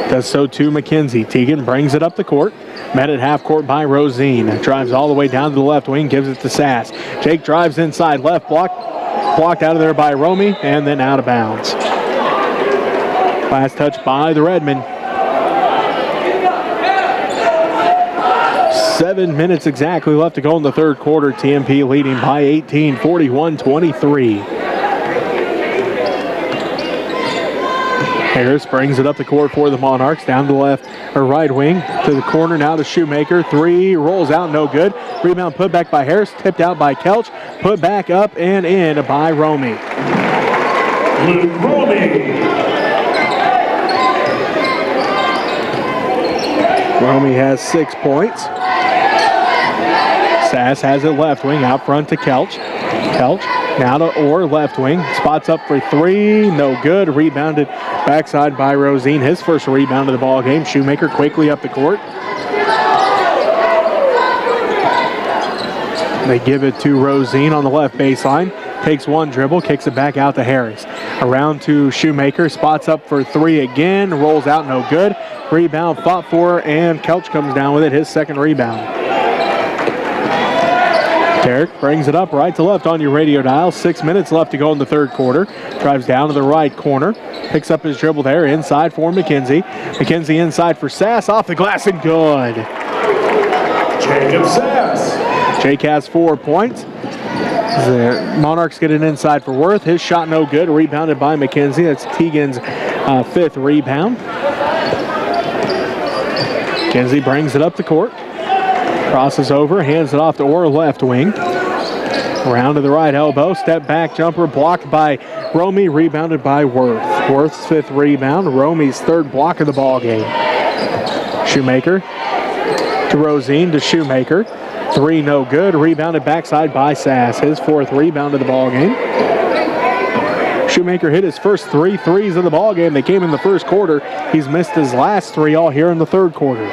A: Does so to McKenzie. Tegan brings it up the court. Met at half court by Rosine. Drives all the way down to the left wing, gives it to Sass. Jake drives inside, left block. Blocked out of there by Romey, and then out of bounds. Last touch by the Redmen. 7 minutes exactly left to go in the third quarter. TMP leading by 18, 41-23. Harris brings it up the court for the Monarchs, down to the left or right wing to the corner, now to Shoemaker. Three, rolls out, no good. Rebound put back by Harris, tipped out by Kelch, put back up and in by Romey.
D: Luke Romey.
A: Romey has 6 points. Sass has it left wing, out front to Kelch. Kelch now to Orr, left wing. Spots up for three, no good. Rebounded backside by Rosine. His first rebound of the ball game. Shoemaker quickly up the court. They give it to Rosine on the left baseline. takes one dribble, kicks it back out to Harris. Around to Shoemaker, spots up for three again, rolls out, no good. Rebound fought for, and Kelch comes down with it, his second rebound. Derek brings it up right to left on your radio dial. 6 minutes left to go in the third quarter. Drives down to the right corner. Picks up his dribble there, inside for McKenzie. McKenzie inside for Sass, off the glass and good.
D: Jacob Sass.
A: Jake has 4 points. The Monarchs get it inside for Worth. His shot no good, rebounded by McKenzie. That's Teagan's fifth rebound. McKenzie brings it up the court. Crosses over, hands it off to Orr, left wing. Around to the right elbow, step back jumper blocked by Romy, rebounded by Worth. Worth's fifth rebound, Romy's third block of the ball game. Shoemaker to Rosine to Shoemaker. Three no good, rebounded backside by Sass. His fourth rebound of the ball game. Shoemaker hit his first 3 threes of the ball game. They came in the first quarter. He's missed his last 3 all here in the third quarter.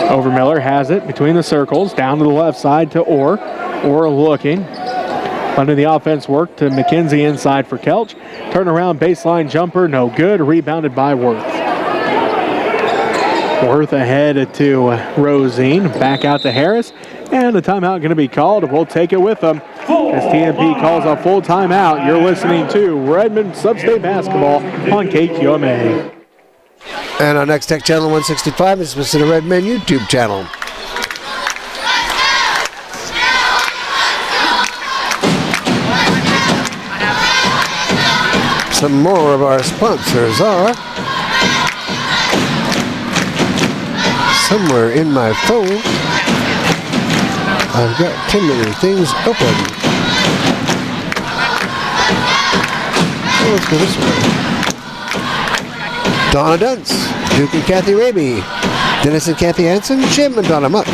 A: Overmiller has it between the circles, down to the left side to Orr. Orr looking. Letting the offense work to McKenzie inside for Kelch. Turnaround baseline jumper, no good. Rebounded by Worth. Worth ahead to Rosine. Back out to Harris. And a timeout going to be called. We'll take it with them as TMP calls a full timeout. You're listening to Redmen Sub-State Basketball on KQMA.
C: And our next Tech Channel 165 is the Redmen YouTube channel. Some more of our sponsors are somewhere in my phone. I've got too many things open. So let's go this way. Donna Dunce, Duke and Kathy Raby, Dennis and Kathy Hansen, Jim and Donna Muck,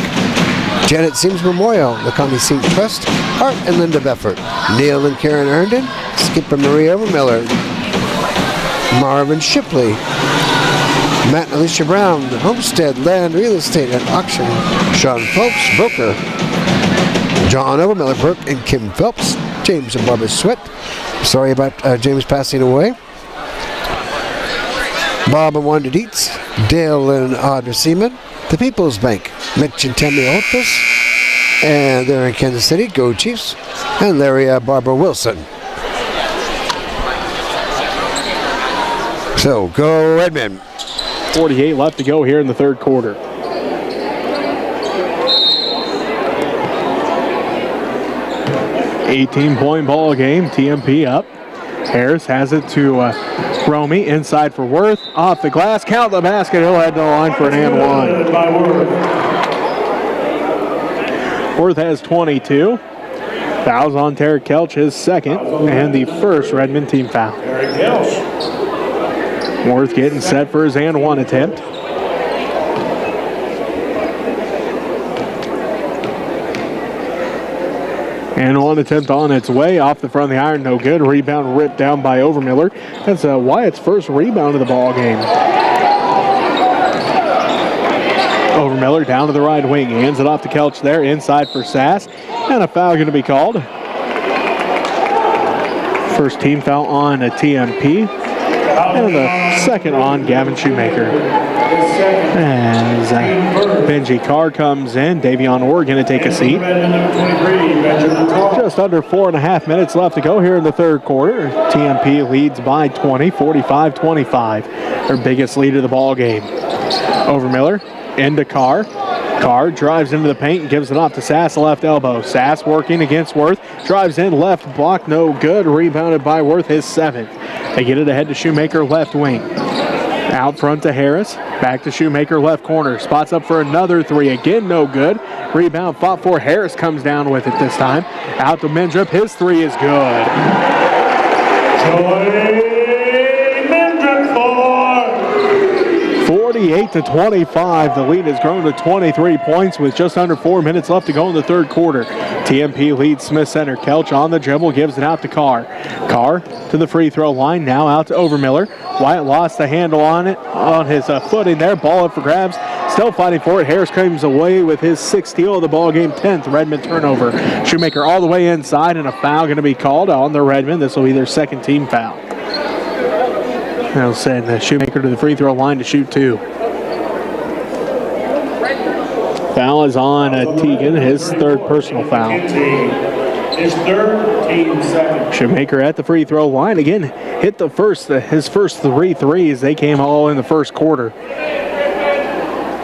C: Janet Sims Memorial, the Connie Sink Trust, Art and Linda Beffert, Neil and Karen Herndon, Skipper Marie Overmiller, Marvin Shipley, Matt and Alicia Brown, Homestead Land Real Estate and Auction, Sean Phelps, Broker, John Overmiller, Burke and Kim Phelps, James and Barbara Sweat. Sorry about James passing away. Bob and Wanda Dietz, Dale and Audra Seaman, the People's Bank, Mitch and Tammy Holtus, and they're in Kansas City, Go Chiefs, and Larry Barbara Wilson. So, go Redmen.
A: 48 left to go here in the third quarter. $18-point ball game, TMP up. Harris has it to Romy, inside for Worth, off the glass, count the basket, he'll head to the line for an and one. Worth has 22. Fouls on Tarek Kelch, his second, and the first Redmen team foul. Worth getting set for his and one attempt. And one attempt on its way, off the front of the iron, no good. Rebound ripped down by Overmiller. That's Wyatt's first rebound of the ball game. Overmiller down to the right wing, hands it off to Kelch there, inside for Sass, and a foul going to be called. First team foul on a TMP, and the second on Gavin Shoemaker. As Benji Carr comes in, Davion Orr going to take a seat. Just under 4.5 minutes left to go here in the third quarter. TMP leads by 20, 45-25. Their biggest lead of the ball game. Overmiller into Carr. Carr drives into the paint and gives it off to Sass, left elbow. Sass working against Worth. Drives in, left block, no good. Rebounded by Worth, his seventh. They get it ahead to Shoemaker, left wing. Out front to Harris. Back to Shoemaker, left corner. Spots up for another three. Again, no good. Rebound fought for. Harris comes down with it this time. Out to Mendrup. His three is good.
D: Joy Mendrup for
A: 48-25. The lead has grown to 23 points with just under 4 minutes left to go in the third quarter. TMP leads Smith Center. Kelch on the dribble, gives it out to Carr. Carr to the free throw line, now out to Overmiller. Wyatt lost the handle on it, on his footing there. Ball up for grabs. Still fighting for it. Harris comes away with his 6th steal of the ball game, 10th Redmen turnover. Shoemaker all the way inside, and a foul going to be called on the Redmen. This will be their second team foul. They'll send the Shoemaker to the free throw line to shoot 2. Foul is on Teagan, his 3rd personal foul.
D: His 3rd, team 2nd.
A: Shoemaker at the free throw line again. Hit his first 3 threes. They came all in the first quarter.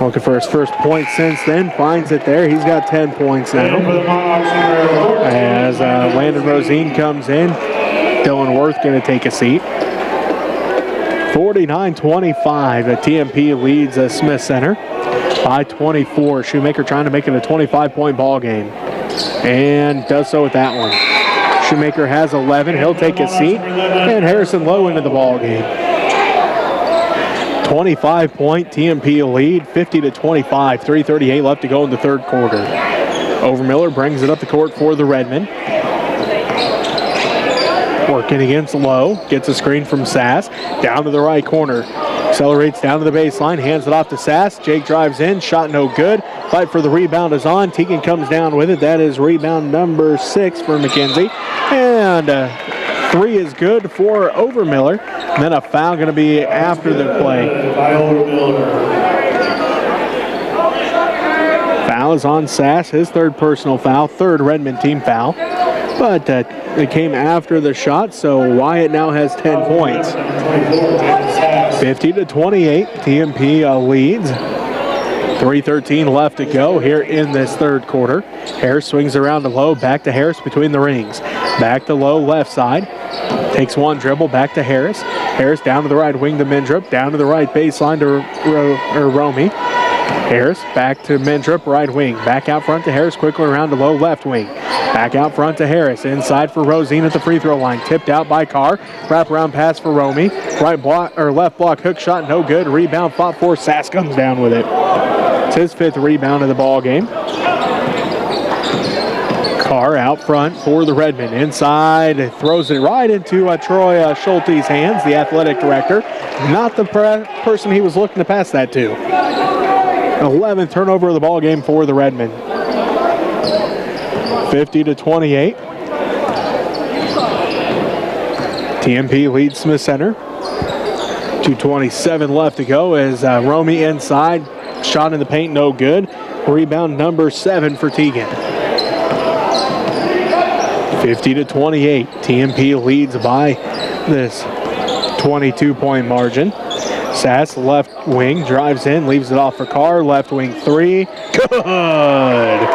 A: Looking for his first point since then. Finds it there. He's got 10 points now. As Landon Rosine comes in, Dylan Worth going to take a seat. 49-25. The TMP leads Smith Center by 24. Shoemaker trying to make it a 25-point ball game. And does so with that one. Shoemaker has 11. He'll take a seat. And Harrison Lowe into the ball game. 25-point TMP lead, 50-25. 3:38 left to go in the third quarter. Overmiller brings it up the court for the Redmen. Working against Lowe. Gets a screen from Sass. Down to the right corner. Accelerates down to the baseline. Hands it off to Sass. Jake drives in. Shot no good. Fight for the rebound is on. Teagan comes down with it. That is rebound number 6 for McKenzie. And 3 is good for Overmiller. And then a foul going to be after the play. Foul is on Sass. His 3rd personal foul. 3rd Redmen team foul. But it came after the shot, so Wyatt now has 10 points. 50-28, TMP leads. 3:13 left to go here in this third quarter. Harris swings around to Lowe, back to Harris between the rings. Back to Lowe, left side. Takes one dribble, back to Harris. Harris down to the right wing to Mendrup, down to the right baseline to Romy. Harris back to Mendrup, right wing. Back out front to Harris, quickly around to Lowe, left wing. Back out front to Harris. Inside for Rosine at the free throw line. Tipped out by Carr. Wraparound pass for Romy. Right block or left block hook shot, no good. Rebound fought for. Sass comes down with it. It's his 5th rebound of the ball game. Carr out front for the Redmen. Inside, throws it right into Troy Schulte's hands, the athletic director. Not the person he was looking to pass that to. 11th turnover of the ball game for the Redmen. 50-28. TMP leads Smith Center. 2:27 left to go as Romy inside. Shot in the paint, no good. Rebound number 7 for Teagan. 50-28. TMP leads by this 22-point margin. Sass left wing, drives in, leaves it off for Carr. Left wing 3. Good!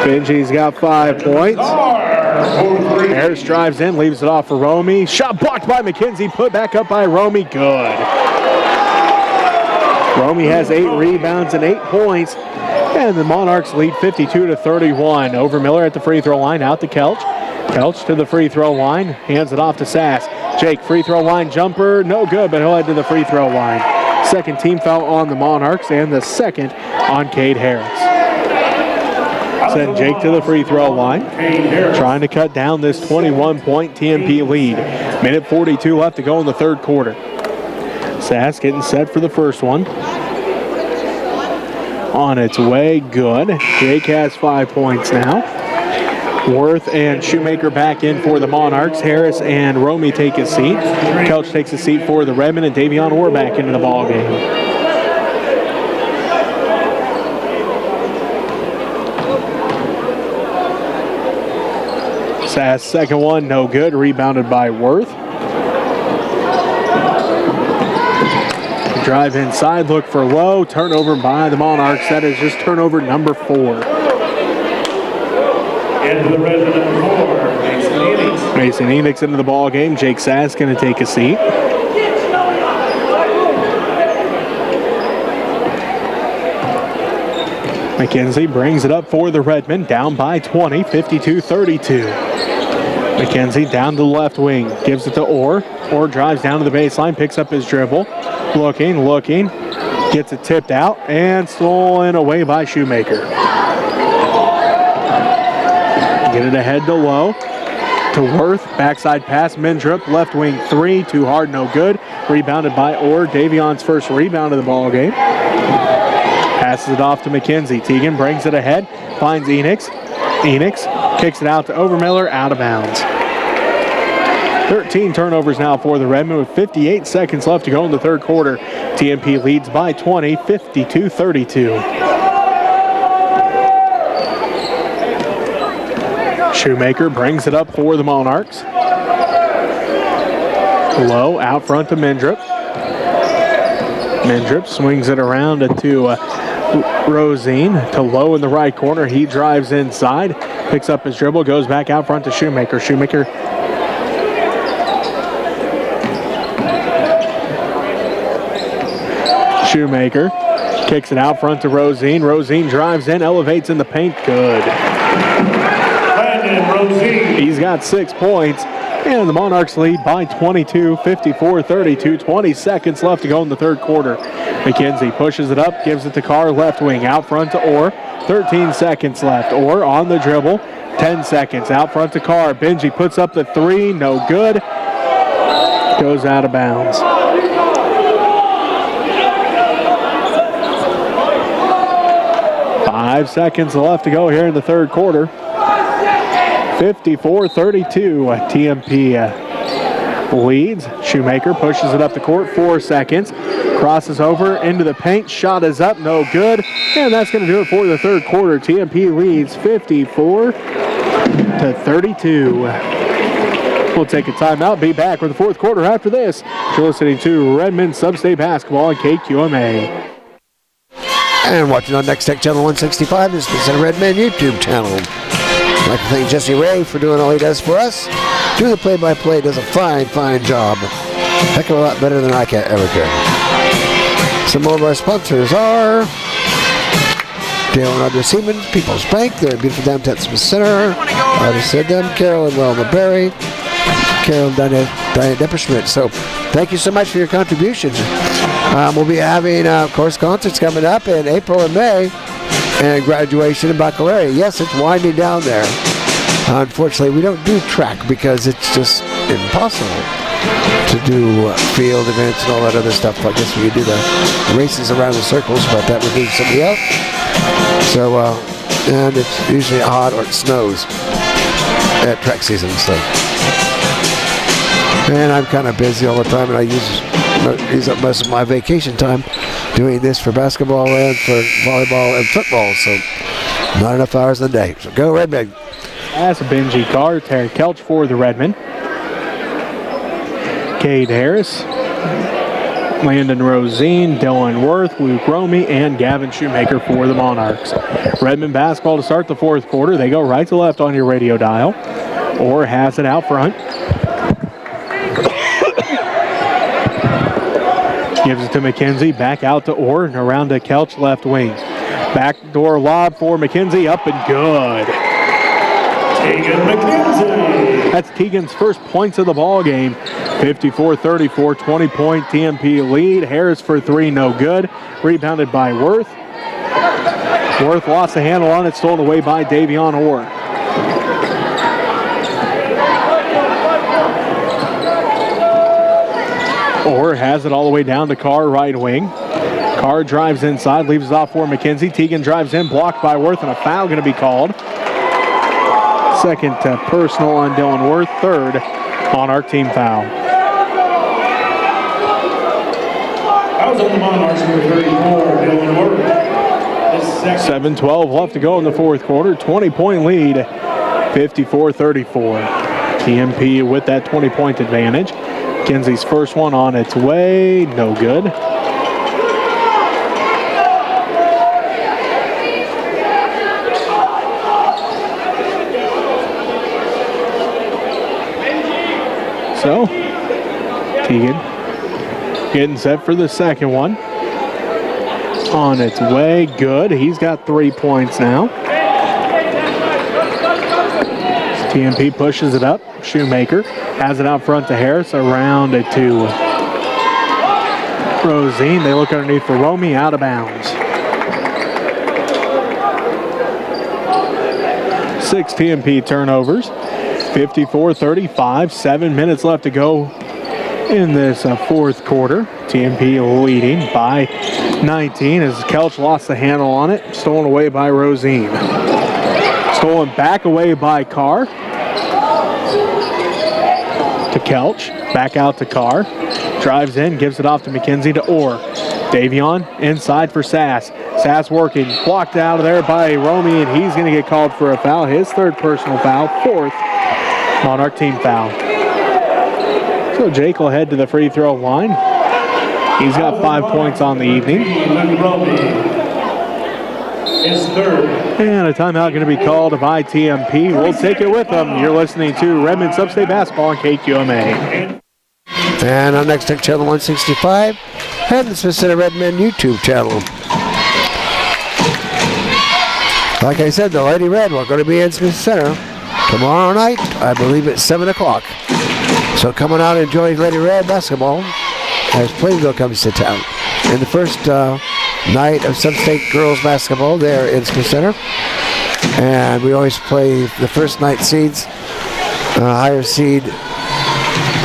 A: Benji's got 5 points. Harris drives in, leaves it off for Romy. Shot blocked by McKenzie, put back up by Romy. Good. Romy has 8 rebounds and 8 points. And the Monarchs lead 52-31. Overmiller at the free throw line, out to Kelch. Kelch to the free throw line, hands it off to Sass. Jake, free throw line jumper, no good, but he'll head to the free throw line. Second team foul on the Monarchs and the second on Cade Harris. Send Jake to the free throw line, trying to cut down this 21-point TMP lead. Minute 42 left to go in the third quarter. Sass getting set for the first one. On its way, good. Jake has 5 points now. Worth and Shoemaker back in for the Monarchs. Harris and Romy take a seat. Kelch takes a seat for the Redmen, and Davion Orr back into the ball game. Sass second one, no good. Rebounded by Worth. Drive inside, look for Lowe. Turnover by the Monarchs. That is just turnover number 4.
D: And the Redmen number 4, Mason Enix.
A: Mason Enix into the ball game. Jake Sass going to take a seat. McKenzie brings it up for the Redmen. Down by 20, 52-32. McKenzie down to the left wing. Gives it to Orr. Orr drives down to the baseline, picks up his dribble. looking. Gets it tipped out and stolen away by Shoemaker. Get it ahead to Lowe. To Worth, backside pass, Mendrup, left wing 3, too hard, no good. Rebounded by Orr, Davion's first rebound of the ball game. Passes it off to McKenzie. Teagan brings it ahead, finds Enix. Enix kicks it out to Overmiller, out of bounds. 13 turnovers now for the Redmen with 58 seconds left to go in the third quarter. TMP leads by 20, 52-32. Shoemaker brings it up for the Monarchs. Low out front to Mendrup. Mendrup swings it around to Rosine, to Low in the right corner. He drives inside, picks up his dribble, goes back out front to Shoemaker. Shoemaker kicks it out front to Rosine. Rosine drives in, elevates in the paint. Good. He's got 6 points, and the Monarchs lead by 22, 54-32. 20 seconds left to go in the third quarter. McKenzie pushes it up, gives it to Carr, left wing, out front to Orr. 13 seconds left. Orr on the dribble. 10 seconds, out front to Carr. Benji puts up the 3, no good. Goes out of bounds. 5 seconds left to go here in the third quarter. 54-32, TMP leads. Shoemaker pushes it up the court, 4 seconds. Crosses over into the paint, shot is up, no good. And that's going to do it for the third quarter. TMP leads 54-32. We'll take a timeout, be back with the fourth quarter after this. You're listening to Redmen Sub-State Basketball on KQMA.
C: And watching on Next Tech Channel 165 is the Redmen YouTube channel. I'd like to thank Jesse Ray for doing all he does for us. Do the play-by-play, does a fine job. Heck of a lot better than I can ever could. Some more of our sponsors are Dale and Audrey Siemens, People's Bank, they're in beautiful downtown Smith Center. I already said them, Carol and Wilma Berry, Carol and Diana Depperschmidt. So thank you so much for your contributions. We'll be having, of course, concerts coming up in April and May, and graduation and baccalaureate. Yes, it's winding down there. Unfortunately, we don't do track because it's just impossible to do field events and all that other stuff. I guess we could do the races around the circles, but that would need somebody else. So, and it's usually hot or it snows at track season. So, and I'm kind of busy all the time, and I use up most of my vacation time doing this for basketball and for volleyball and football, so not enough hours in the day. So go Redmen.
A: That's Benji Carr, Terry Kelch for the Redmen. Cade Harris, Landon Rosine, Dylan Worth, Luke Romy, and Gavin Shoemaker for the Monarchs. Redmen basketball to start the fourth quarter. They go right to left on your radio dial. Orr has it out front. Gives it to McKenzie, back out to Orr, and around to Kelch, left wing. Backdoor lob for McKenzie, up and good.
D: Tegan McKenzie.
A: That's Tegan's first points of the ball game. 54-34, 20-point TMP lead. Harris for 3, no good. Rebounded by Worth. Worth lost the handle on it, stolen away by Davion Orr. Orr has it all the way down to Carr, right wing. Carr drives inside, leaves it off for McKenzie. Teagan drives in, blocked by Worth, and a foul going to be called. Second personal on Dylan Worth, third Monarch team foul.
D: Fouls on the Monarchs, number 34, Dylan Worth.
A: 7:12 left to go in the fourth quarter. 20-point lead, 54-34. TMP with that 20-point advantage. McKenzie's first one on its way, no good. So, Teagan getting set for the second one. On its way, good. He's got 3 points now. TMP pushes it up. Shoemaker has it out front to Harris, around it to Rosine, they look underneath for Romy, out of bounds. 6 TMP turnovers, 54-35, 7 minutes left to go in this fourth quarter. TMP leading by 19 as Kelch lost the handle on it, stolen away by Rosine. Stolen back away by Carr. To Kelch, back out to Carr. Drives in, gives it off to McKenzie to Orr. Davion inside for Sass. Sass working, blocked out of there by Romy, and he's going to get called for a foul. His third personal foul, fourth Monarch team foul. So Jake will head to the free throw line. He's got 5 points on the evening.
D: His third.
A: And a timeout going to be called by TMP. We'll take it with them. You're listening to Redmen Substate Basketball on KQMA.
C: And on Next Tech Channel 165 and the Smith Center Redmen YouTube channel. Like I said, the Lady Red are going to be in Smith Center tomorrow night. I believe it's 7 o'clock. So coming out and enjoy Lady Red basketball as Plainville comes to town. In the first night of Substate girls basketball there in Smith Center. And we always play the first night seeds, higher seed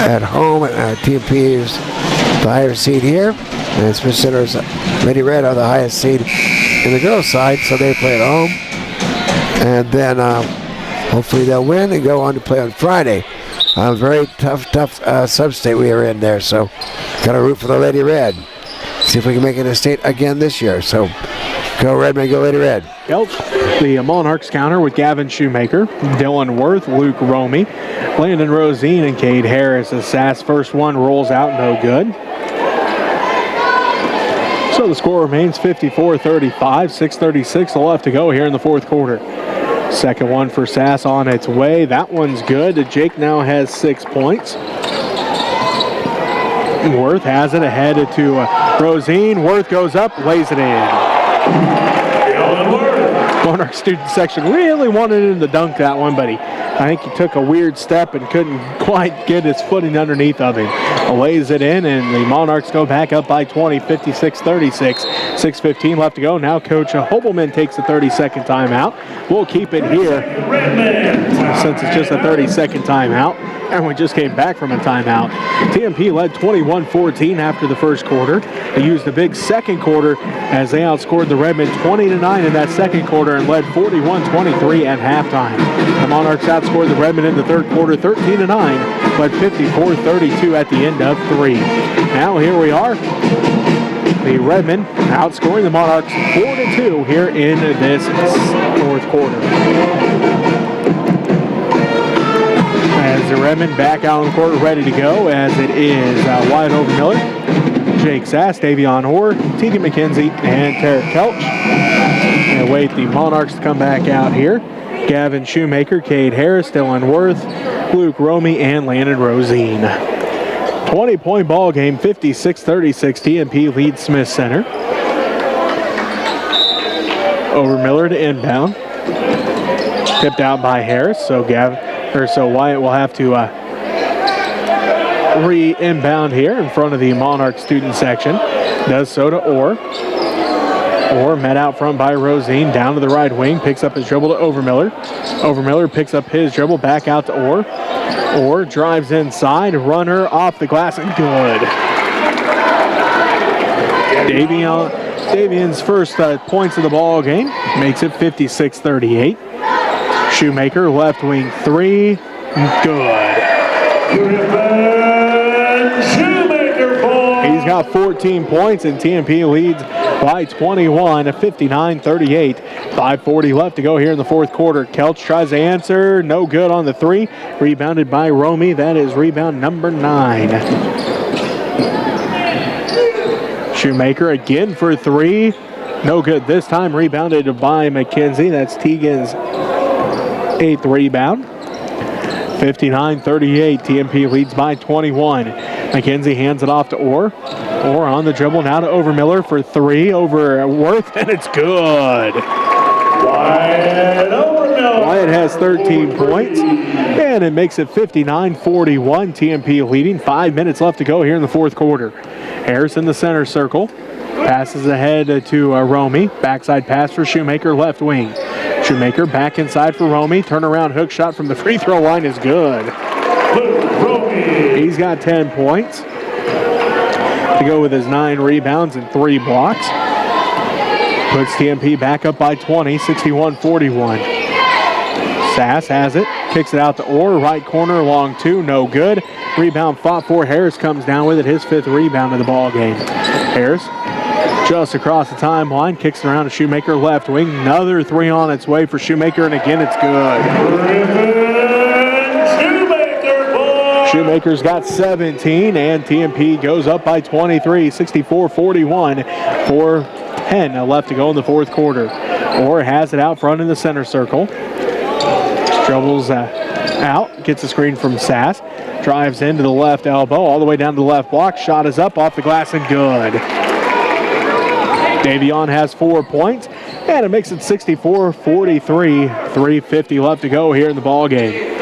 C: at home. TMP is the higher seed here. And Smith Center's Lady Red are the highest seed in the girls' side, so they play at home. And then hopefully they'll win and go on to play on Friday. A very tough sub-state we are in there, so got to root for the Lady Red. See if we can make it a state again this year. So go Redmen, go Lady Red.
A: Kelch, the Monarchs counter with Gavin Shoemaker, Dylan Worth, Luke Romy, Landon Rosine, and Cade Harris. As Sass first one rolls out, no good. So the score remains 54-35, 6:36 left to go here in the fourth quarter. Second one for Sass on its way. That one's good. Jake now has 6 points. Worth has it ahead to Rosine. Worth goes up, lays it in. Monarch student section really wanted him to dunk that one, but I think he took a weird step and couldn't quite get his footing underneath of him. Lays it in, and the Monarchs go back up by 20, 56-36. 6:15 left to go. Now Coach Hobelman takes a 30-second timeout. We'll keep it here since it's just a 30-second timeout, and we just came back from a timeout. TMP led 21-14 after the first quarter. They used the big second quarter as they outscored the Redmen 20-9 in that second quarter and led 41-23 at halftime. The Monarchs outscored the Redmen in the third quarter 13-9, led 54-32 at the end of 3. Now here we are. The Redmen outscoring the Monarchs 4-2 here in this fourth quarter. As the Redmen back out on the court ready to go, as it is Wyatt Overmiller, Jake Sass, Davion Orr, Tegan McKenzie, and Tarek Kelch. And wait the Monarchs to come back out here. Gavin Shoemaker, Cade Harris, Dylan Worth, Luke Romy, and Landon Rosine. 20-point ball game, 56-36. TMP leads Smith Center. Overmiller to inbound. Tipped out by Harris, so Wyatt will have to re-inbound here in front of the Monarch student section. Does so to Orr. Orr met out front by Rosine, down to the right wing, picks up his dribble to Overmiller. Overmiller picks up his dribble, back out to Orr. Orr drives inside, runner off the glass, and good. Davion's first points of the ball game makes it 56-38. Shoemaker, left wing three, good. He's got 14 points, and TMP leads by 21, 59-38. 5:40 left to go here in the fourth quarter. Kelch tries to answer, no good on the three. Rebounded by Romy. That is rebound number 9. Shoemaker again for three. No good this time. Rebounded by McKenzie. That's Tegan's 8th rebound. 59-38. TMP leads by 21. McKenzie hands it off to Orr. Orr on the dribble now to Overmiller for three over Worth, and it's good. Wyatt has 13 points, and it makes it 59-41. TMP leading. 5 minutes left to go here in the fourth quarter. Harris in the center circle. Passes ahead to Romy. Backside pass for Shoemaker, left wing. Shoemaker back inside for Romy. Turnaround hook shot from the free throw line is good. He's got 10 points to go with his 9 rebounds and 3 blocks. Puts TMP back up by 20, 61-41. Sass has it, kicks it out to Orr, right corner, long 2, no good. Rebound fought for. Harris comes down with it, his 5th rebound of the ball game. Harris just across the timeline, kicks it around to Shoemaker, left wing. Another 3 on its way for Shoemaker, and again it's good. Shoemaker's got 17, and TMP goes up by 23, 64-41. 4:10 left to go in the 4th quarter. Orr has it out front in the center circle. Dribbles out, gets a screen from Sass. Drives into the left elbow, all the way down to the left block. Shot is up, off the glass, and good. Davion has 4 points, and it makes it 64-43. 3:50 left to go here in the ball game.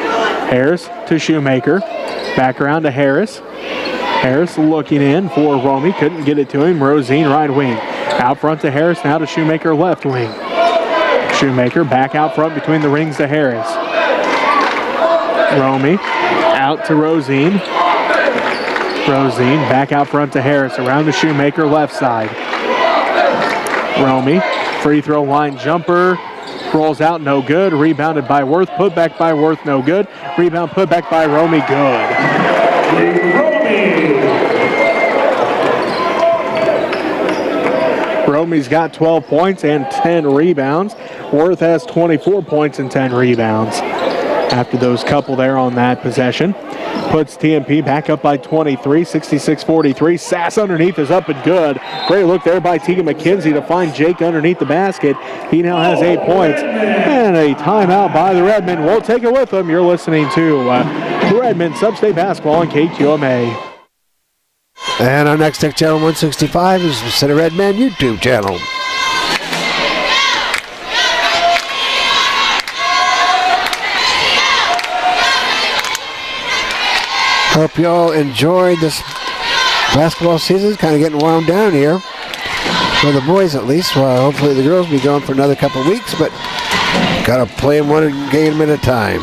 A: Harris to Shoemaker. Back around to Harris. Harris looking in for Romy. Couldn't get it to him. Rosine right wing. Out front to Harris. Now to Shoemaker left wing. Shoemaker back out front between the rings to Harris. Romy out to Rosine. Rosine back out front to Harris. Around to Shoemaker left side. Romy. Free throw line jumper. Rolls out, no good. Rebounded by Worth. Put back by Worth, no good. Rebound put back by Romy, good. Romy's got 12 points and 10 rebounds. Worth has 24 points and 10 rebounds. After those couple there on that possession. Puts TMP back up by 23, 66-43. Sass underneath is up and good. Great look there by Tegan McKenzie to find Jake underneath the basket. He now has 8 points. And a timeout by the Redmen. We'll take it with them. You're listening to the Redmen Sub-State Basketball on KQMA.
C: And our next tech channel 165 is the Center Redmen YouTube channel. Hope you all enjoyed this basketball season. Kind of getting wound down here. For the boys at least. Well, hopefully the girls will be gone for another couple weeks, but got to play them one game at a time.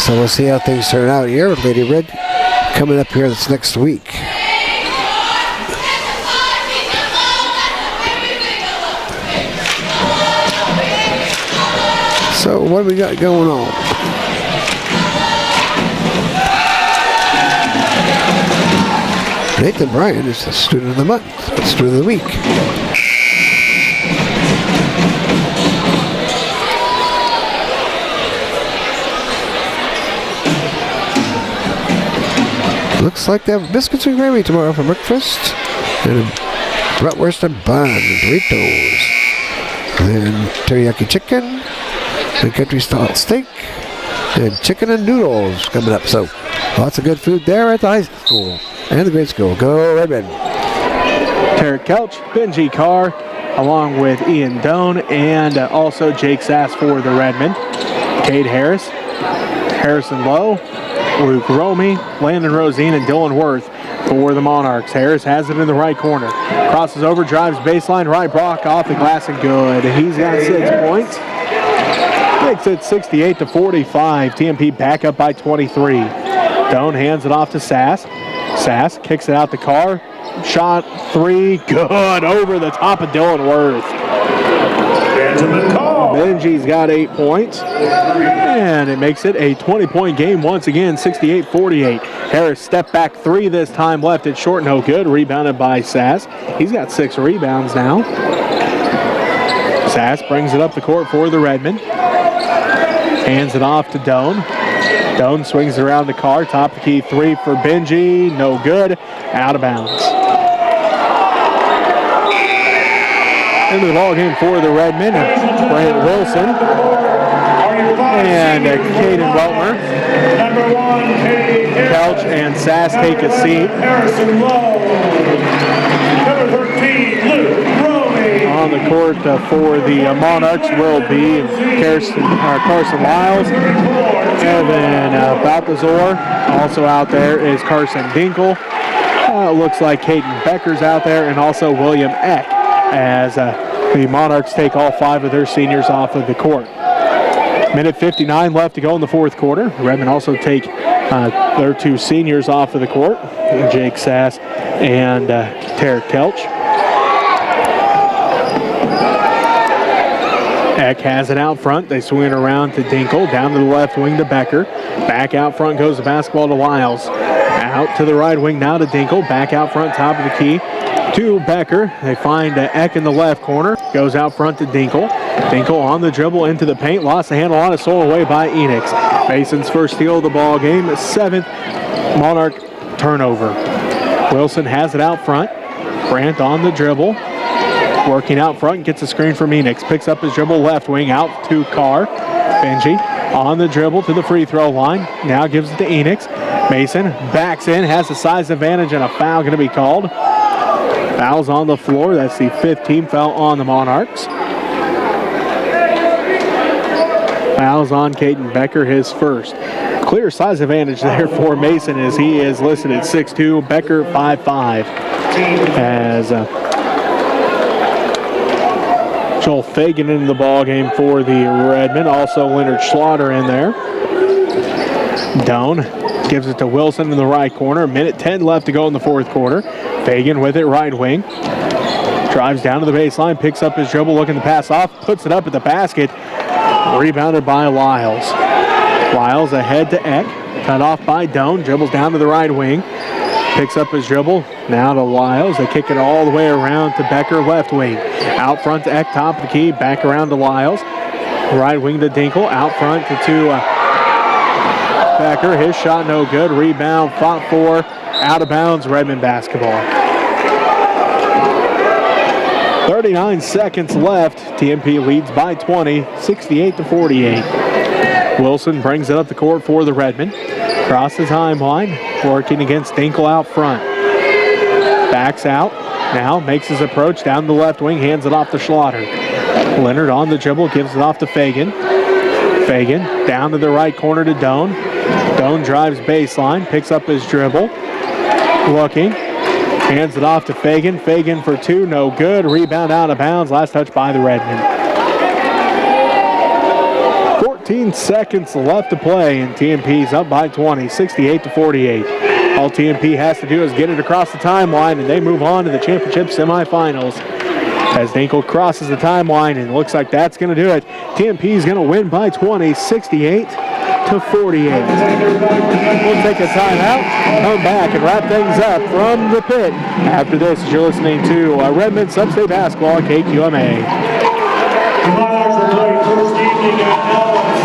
C: So we'll see how things turn out here with Lady Red coming up here this next week. So what do we got going on? Nathan Bryan is the student of the month, student of the week. Looks like they have biscuits and gravy tomorrow for breakfast, and a bratwurst and bun, and Doritos, and teriyaki chicken, and country style steak, and chicken and noodles coming up. So lots of good food there at the high school. And the grade school. Go Redmen.
A: Tarek Kelch, Benji Carr, along with Ian Doan, and also Jake Sass for the Redmen. Cade Harris, Harrison Lowe, Luke Romy, Landon Rosine, and Dylan Worth for the Monarchs. Harris has it in the right corner. Crosses over, drives baseline, right block, off the glass, and good. He's got 6 points. Makes it 68-45. TMP back up by 23. Doan hands it off to Sass. Sass kicks it out to Carr. Shot 3, good, over the top of Dylan Worth. Benji's got 8 points, and it makes it a 20-point game once again, 68-48. Harris step back 3 this time, left it short, no good. Rebounded by Sass. He's got 6 rebounds now. Sass brings it up the court for the Redmen. Hands it off to Doan. Doan swings it around the car. Top of the key 3 for Benji. No good. Out of bounds. Into the ball game for the Redmen. Brant Wilson and Caden Weltmer. Couch and Sass take a seat.
D: Harrison Lowe. Number 13, Luke Romy.
A: On the court for the Monarchs will be Carson Lyles. Evan Balthazar. Also out there is Carson Dinkle. Looks like Caden Becker's out there and also William Eck as the Monarchs take all 5 of their seniors off of the court. Minute 59 left to go in the fourth quarter. Redmen also take their 2 seniors off of the court, Jake Sass and Tarek Kelch. Eck has it out front. They swing it around to Dinkle, down to the left wing to Becker. Back out front goes the basketball to Lyles. Out to the right wing now to Dinkle. Back out front, top of the key to Becker. They find Eck in the left corner. Goes out front to Dinkle. Dinkle on the dribble into the paint. Lost the handle on it, stolen away by Enix. Mason's first steal of the ball game. 7th Monarch turnover. Wilson has it out front. Brandt on the dribble. Working out front, gets a screen from Enix. Picks up his dribble left wing out to Carr. Benji on the dribble to the free throw line. Now gives it to Enix. Mason backs in, has a size advantage, and a foul going to be called. Foul's on the floor. That's the 5th team foul on the Monarchs. Foul's on Caden Becker, his first. Clear size advantage there for Mason as he is listed at 6'2", Becker 5'5". As Joel Fagan into the ball game for the Redmen. Also Leonard Slaughter in there. Doan gives it to Wilson in the right corner. Minute 10 left to go in the fourth quarter. Fagan with it right wing. Drives down to the baseline, picks up his dribble, looking to pass off, puts it up at the basket. Rebounded by Lyles. Lyles ahead to Eck. Cut off by Doan. Dribbles down to the right wing. Picks up his dribble. Now to Lyles. They kick it all the way around to Becker, left wing. Out front to Eck, top of the key. Back around to Lyles. Right wing to Dinkle. Out front to Becker. His shot no good. Rebound fought for. Out of bounds. Redmen basketball. 39 seconds left. TMP leads by 20, 68-48. Wilson brings it up the court for the Redmen. Across the timeline, working against Dinkle out front. Backs out, now makes his approach down the left wing, hands it off to Slaughter. Leonard on the dribble, gives it off to Fagan. Fagan down to the right corner to Doan. Doan drives baseline, picks up his dribble. Looking, hands it off to Fagan. Fagan for 2, no good. Rebound out of bounds, last touch by the Redmen. 14 seconds left to play, and TMP's up by 20, 68-48. All TMP has to do is get it across the timeline, and they move on to the championship semifinals. As Dinkle crosses the timeline, and it looks like that's going to do it. TMP is going to win by 20, 68-48. We'll take a timeout, come back, and wrap things up from the pit. After this, you're listening to Redmen Sub-State Basketball on KQMA.
D: The Monarchs are playing first evening at Ellis.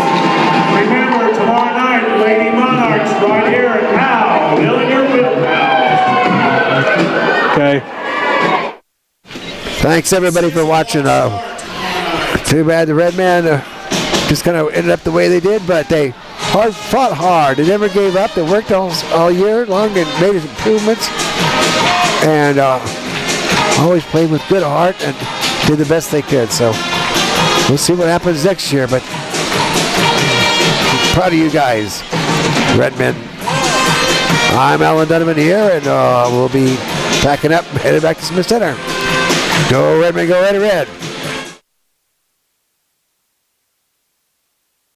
D: Remember, tomorrow night, Lady Monarchs right here at Powell, Villinger with Powell.
A: Okay.
C: Thanks everybody for watching. Too bad the Redmen just kind of ended up the way they did, but they fought hard. They never gave up. They worked all year long and made improvements, and always played with good heart and did the best they could. So we'll see what happens next year, but proud of you guys, Redmen. I'm Alan Donovan here, and we'll be packing up, headed back to Smith Center. Go Redmen, go Red.